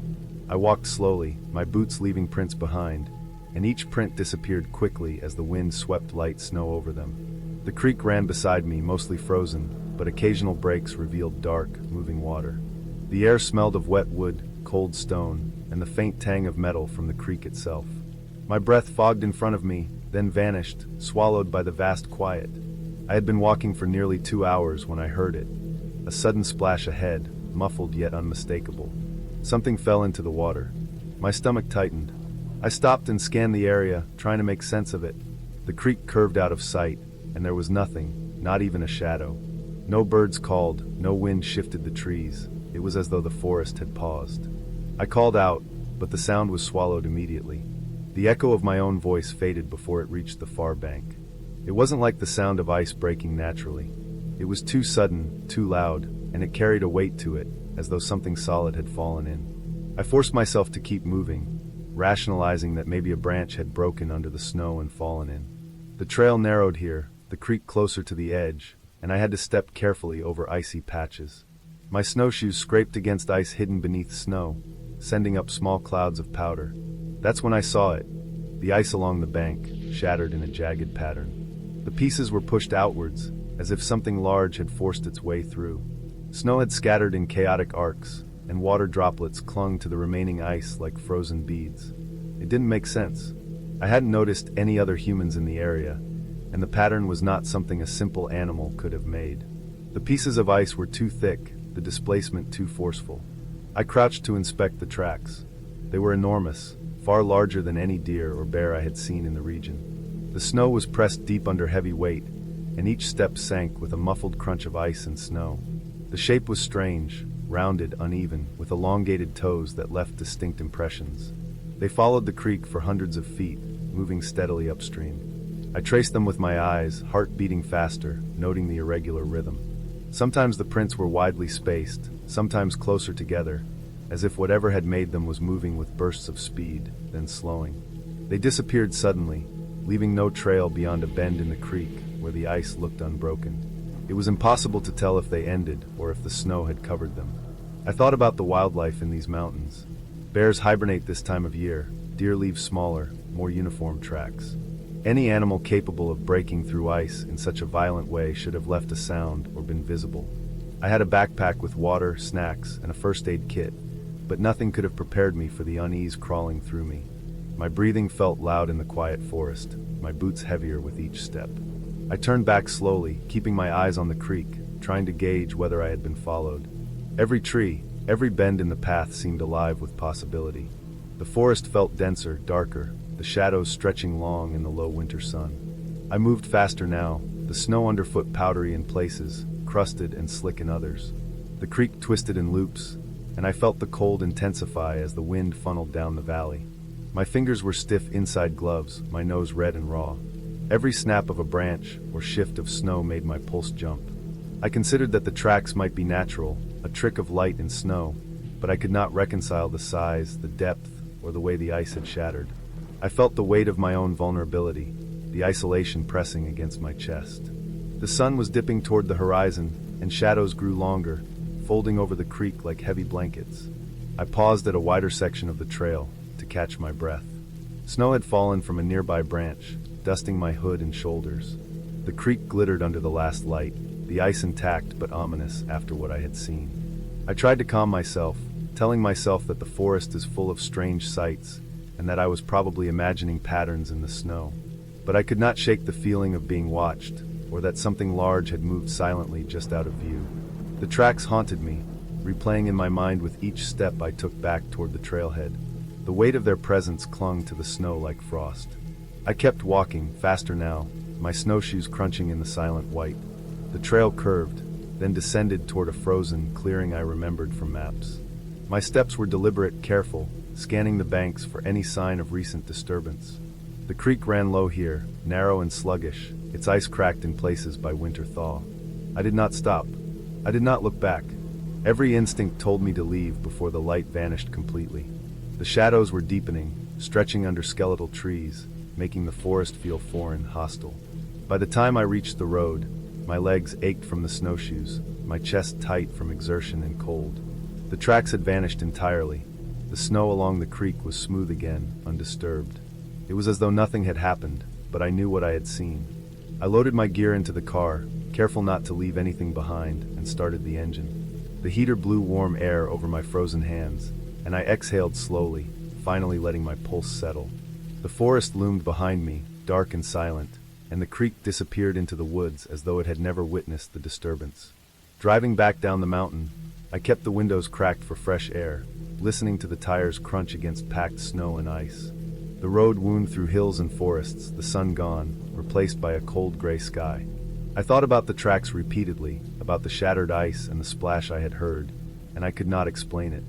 I walked slowly, my boots leaving prints behind, and each print disappeared quickly as the wind swept light snow over them. The creek ran beside me, mostly frozen, but occasional breaks revealed dark, moving water. The air smelled of wet wood, cold stone, and the faint tang of metal from the creek itself. My breath fogged in front of me, then vanished, swallowed by the vast quiet. I had been walking for nearly 2 hours when I heard it. A sudden splash ahead, muffled yet unmistakable. Something fell into the water. My stomach tightened. I stopped and scanned the area, trying to make sense of it. The creek curved out of sight, and there was nothing, not even a shadow. No birds called, no wind shifted the trees. It was as though the forest had paused. I called out, but the sound was swallowed immediately. The echo of my own voice faded before it reached the far bank. It wasn't like the sound of ice breaking naturally. It was too sudden, too loud, and it carried a weight to it, as though something solid had fallen in. I forced myself to keep moving, rationalizing that maybe a branch had broken under the snow and fallen in. The trail narrowed here, the creek closer to the edge, and I had to step carefully over icy patches. My snowshoes scraped against ice hidden beneath snow, sending up small clouds of powder. That's when I saw it, the ice along the bank, shattered in a jagged pattern. The pieces were pushed outwards, as if something large had forced its way through. Snow had scattered in chaotic arcs, and water droplets clung to the remaining ice like frozen beads. It didn't make sense. I hadn't noticed any other humans in the area, and the pattern was not something a simple animal could have made. The pieces of ice were too thick, the displacement too forceful. I crouched to inspect the tracks. They were enormous, far larger than any deer or bear I had seen in the region. The snow was pressed deep under heavy weight, and each step sank with a muffled crunch of ice and snow. The shape was strange, rounded, uneven, with elongated toes that left distinct impressions. They followed the creek for hundreds of feet, moving steadily upstream. I traced them with my eyes, heart beating faster, noting the irregular rhythm. Sometimes the prints were widely spaced, sometimes closer together, as if whatever had made them was moving with bursts of speed, then slowing. They disappeared suddenly, leaving no trail beyond a bend in the creek where the ice looked unbroken. It was impossible to tell if they ended or if the snow had covered them. I thought about the wildlife in these mountains. Bears hibernate this time of year, deer leave smaller, more uniform tracks. Any animal capable of breaking through ice in such a violent way should have left a sound or been visible. I had a backpack with water, snacks, and a first aid kit, but nothing could have prepared me for the unease crawling through me. My breathing felt loud in the quiet forest, my boots heavier with each step. I turned back slowly, keeping my eyes on the creek, trying to gauge whether I had been followed. Every tree, every bend in the path seemed alive with possibility. The forest felt denser, darker, the shadows stretching long in the low winter sun. I moved faster now, the snow underfoot powdery in places, crusted and slick in others. The creek twisted in loops, and I felt the cold intensify as the wind funneled down the valley. My fingers were stiff inside gloves, my nose red and raw. Every snap of a branch or shift of snow made my pulse jump. I considered that the tracks might be natural, a trick of light and snow, but I could not reconcile the size, the depth, or the way the ice had shattered. I felt the weight of my own vulnerability, the isolation pressing against my chest. The sun was dipping toward the horizon, and shadows grew longer, folding over the creek like heavy blankets. I paused at a wider section of the trail to catch my breath. Snow had fallen from a nearby branch, dusting my hood and shoulders. The creek glittered under the last light, the ice intact but ominous after what I had seen. I tried to calm myself, telling myself that the forest is full of strange sights, and that I was probably imagining patterns in the snow. But I could not shake the feeling of being watched, or that something large had moved silently just out of view. The tracks haunted me, replaying in my mind with each step I took back toward the trailhead. The weight of their presence clung to the snow like frost. I kept walking, faster now, my snowshoes crunching in the silent white. The trail curved, then descended toward a frozen clearing I remembered from maps. My steps were deliberate, careful, scanning the banks for any sign of recent disturbance. The creek ran low here, narrow and sluggish, its ice cracked in places by winter thaw. I did not stop. I did not look back. Every instinct told me to leave before the light vanished completely. The shadows were deepening, stretching under skeletal trees, making the forest feel foreign, hostile. By the time I reached the road, my legs ached from the snowshoes, my chest tight from exertion and cold. The tracks had vanished entirely. The snow along the creek was smooth again, undisturbed. It was as though nothing had happened, but I knew what I had seen. I loaded my gear into the car, careful not to leave anything behind, and started the engine. The heater blew warm air over my frozen hands, and I exhaled slowly, finally letting my pulse settle. The forest loomed behind me, dark and silent, and the creek disappeared into the woods as though it had never witnessed the disturbance. Driving back down the mountain, I kept the windows cracked for fresh air, listening to the tires crunch against packed snow and ice. The road wound through hills and forests, the sun gone, replaced by a cold gray sky. I thought about the tracks repeatedly, about the shattered ice and the splash I had heard, and I could not explain it.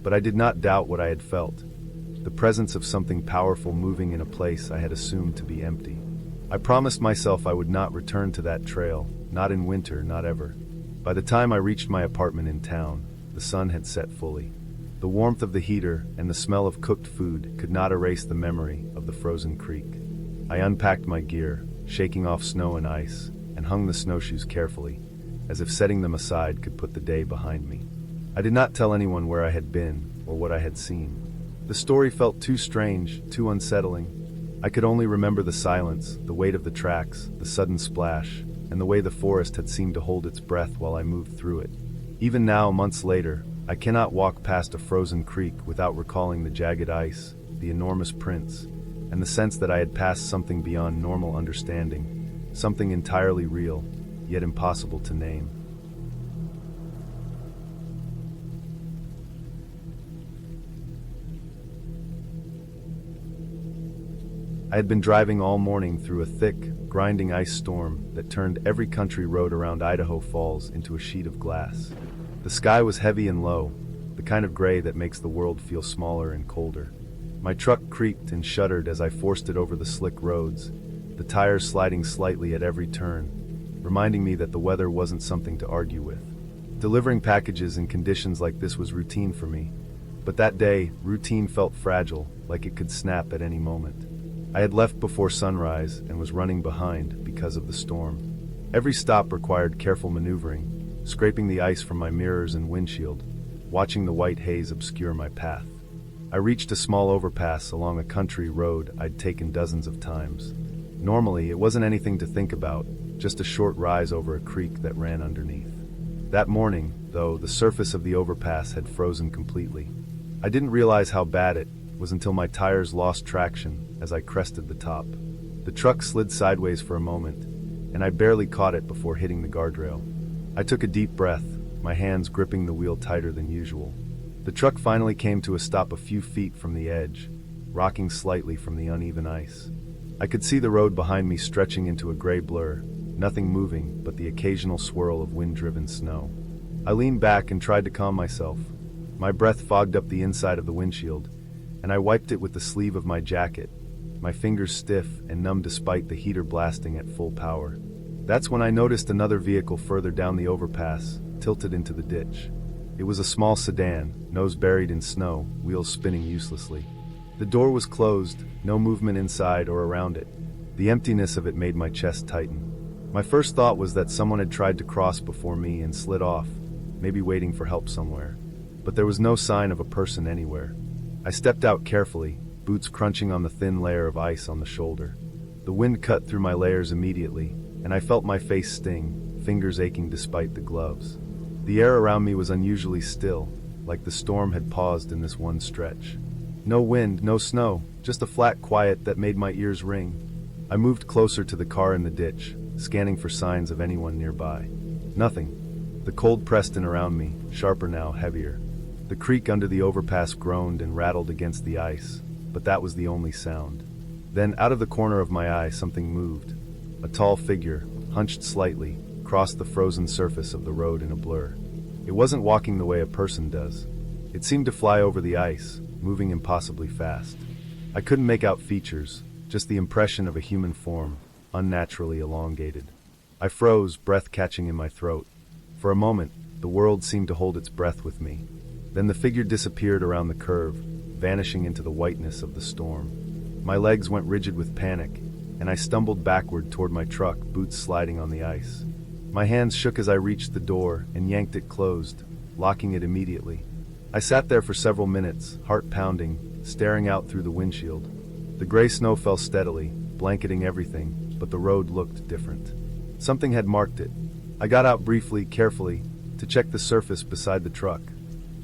But I did not doubt what I had felt, the presence of something powerful moving in a place I had assumed to be empty. I promised myself I would not return to that trail, not in winter, not ever. By the time I reached my apartment in town, the sun had set fully. The warmth of the heater and the smell of cooked food could not erase the memory of the frozen creek. I unpacked my gear, shaking off snow and ice, and hung the snowshoes carefully, as if setting them aside could put the day behind me. I did not tell anyone where I had been or what I had seen. The story felt too strange, too unsettling. I could only remember the silence, the weight of the tracks, the sudden splash, and the way the forest had seemed to hold its breath while I moved through it. Even now, months later, I cannot walk past a frozen creek without recalling the jagged ice, the enormous prints, and the sense that I had passed something beyond normal understanding, something entirely real, yet impossible to name. I had been driving all morning through a thick, grinding ice storm that turned every country road around Idaho Falls into a sheet of glass. The sky was heavy and low, the kind of gray that makes the world feel smaller and colder. My truck creaked and shuddered as I forced it over the slick roads, the tires sliding slightly at every turn, reminding me that the weather wasn't something to argue with. Delivering packages in conditions like this was routine for me, but that day, routine felt fragile, like it could snap at any moment. I had left before sunrise and was running behind because of the storm. Every stop required careful maneuvering, scraping the ice from my mirrors and windshield, watching the white haze obscure my path. I reached a small overpass along a country road I'd taken dozens of times. Normally, it wasn't anything to think about, just a short rise over a creek that ran underneath. That morning, though, the surface of the overpass had frozen completely. I didn't realize how bad it was until my tires lost traction as I crested the top. The truck slid sideways for a moment, and I barely caught it before hitting the guardrail. I took a deep breath, my hands gripping the wheel tighter than usual. The truck finally came to a stop a few feet from the edge, rocking slightly from the uneven ice. I could see the road behind me stretching into a gray blur, nothing moving but the occasional swirl of wind-driven snow. I leaned back and tried to calm myself. My breath fogged up the inside of the windshield, and I wiped it with the sleeve of my jacket, my fingers stiff and numb despite the heater blasting at full power. That's when I noticed another vehicle further down the overpass, tilted into the ditch. It was a small sedan, nose buried in snow, wheels spinning uselessly. The door was closed, no movement inside or around it. The emptiness of it made my chest tighten. My first thought was that someone had tried to cross before me and slid off, maybe waiting for help somewhere. But there was no sign of a person anywhere. I stepped out carefully, boots crunching on the thin layer of ice on the shoulder. The wind cut through my layers immediately, and I felt my face sting, fingers aching despite the gloves. The air around me was unusually still, like the storm had paused in this one stretch. No wind, no snow, just a flat quiet that made my ears ring. I moved closer to the car in the ditch, scanning for signs of anyone nearby. Nothing. The cold pressed in around me, sharper now, heavier. The creek under the overpass groaned and rattled against the ice, but that was the only sound. Then, out of the corner of my eye, something moved. A tall figure, hunched slightly, crossed the frozen surface of the road in a blur. It wasn't walking the way a person does. It seemed to fly over the ice, moving impossibly fast. I couldn't make out features, just the impression of a human form, unnaturally elongated. I froze, breath catching in my throat. For a moment, the world seemed to hold its breath with me. Then the figure disappeared around the curve, vanishing into the whiteness of the storm. My legs went rigid with panic, and I stumbled backward toward my truck, boots sliding on the ice. My hands shook as I reached the door and yanked it closed, locking it immediately. I sat there for several minutes, heart pounding, staring out through the windshield. The gray snow fell steadily, blanketing everything, but the road looked different. Something had marked it. I got out briefly, carefully, to check the surface beside the truck.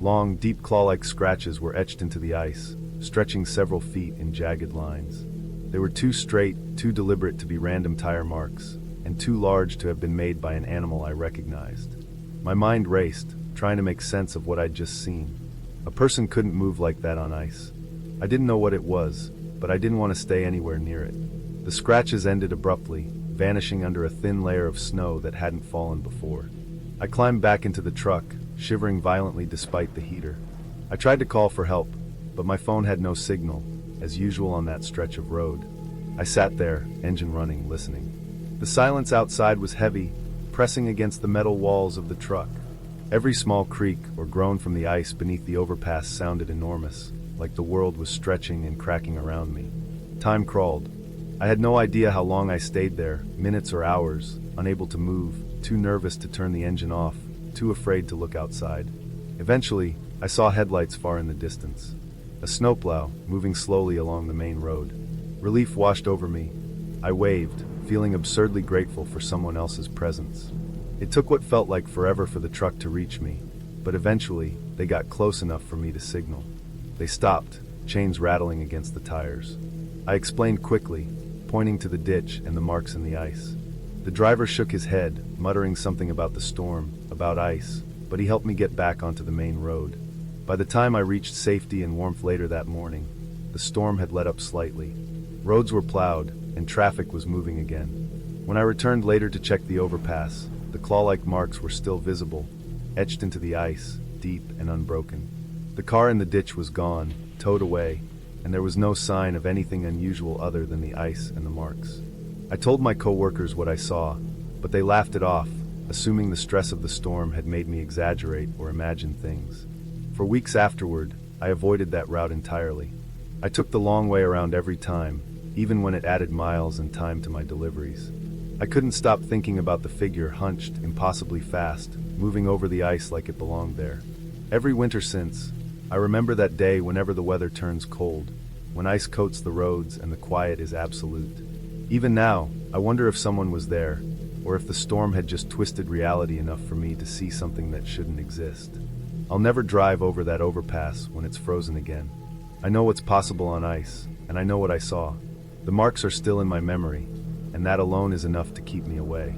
Long, deep claw-like scratches were etched into the ice, stretching several feet in jagged lines. They were too straight, too deliberate to be random tire marks, and too large to have been made by an animal I recognized. My mind raced, trying to make sense of what I'd just seen. A person couldn't move like that on ice. I didn't know what it was, but I didn't want to stay anywhere near it. The scratches ended abruptly, vanishing under a thin layer of snow that hadn't fallen before. I climbed back into the truck, shivering violently despite the heater. I tried to call for help, but my phone had no signal, as usual on that stretch of road. I sat there, engine running, listening. The silence outside was heavy, pressing against the metal walls of the truck. Every small creak or groan from the ice beneath the overpass sounded enormous, like the world was stretching and cracking around me. Time crawled. I had no idea how long I stayed there, minutes or hours, unable to move, too nervous to turn the engine off, too afraid to look outside. Eventually, I saw headlights far in the distance. A snowplow, moving slowly along the main road. Relief washed over me. I waved, feeling absurdly grateful for someone else's presence. It took what felt like forever for the truck to reach me, but eventually, they got close enough for me to signal. They stopped, chains rattling against the tires. I explained quickly, pointing to the ditch and the marks in the ice. The driver shook his head, muttering something about the storm, about ice, but he helped me get back onto the main road. By the time I reached safety and warmth later that morning, the storm had let up slightly. Roads were plowed, and traffic was moving again. When I returned later to check the overpass, the claw-like marks were still visible, etched into the ice, deep and unbroken. The car in the ditch was gone, towed away, and there was no sign of anything unusual other than the ice and the marks. I told my co-workers what I saw, but they laughed it off, assuming the stress of the storm had made me exaggerate or imagine things. For weeks afterward, I avoided that route entirely. I took the long way around every time, even when it added miles and time to my deliveries. I couldn't stop thinking about the figure hunched, impossibly fast, moving over the ice like it belonged there. Every winter since, I remember that day whenever the weather turns cold, when ice coats the roads and the quiet is absolute. Even now, I wonder if someone was there, or if the storm had just twisted reality enough for me to see something that shouldn't exist. I'll never drive over that overpass when it's frozen again. I know what's possible on ice, and I know what I saw. The marks are still in my memory, and that alone is enough to keep me away.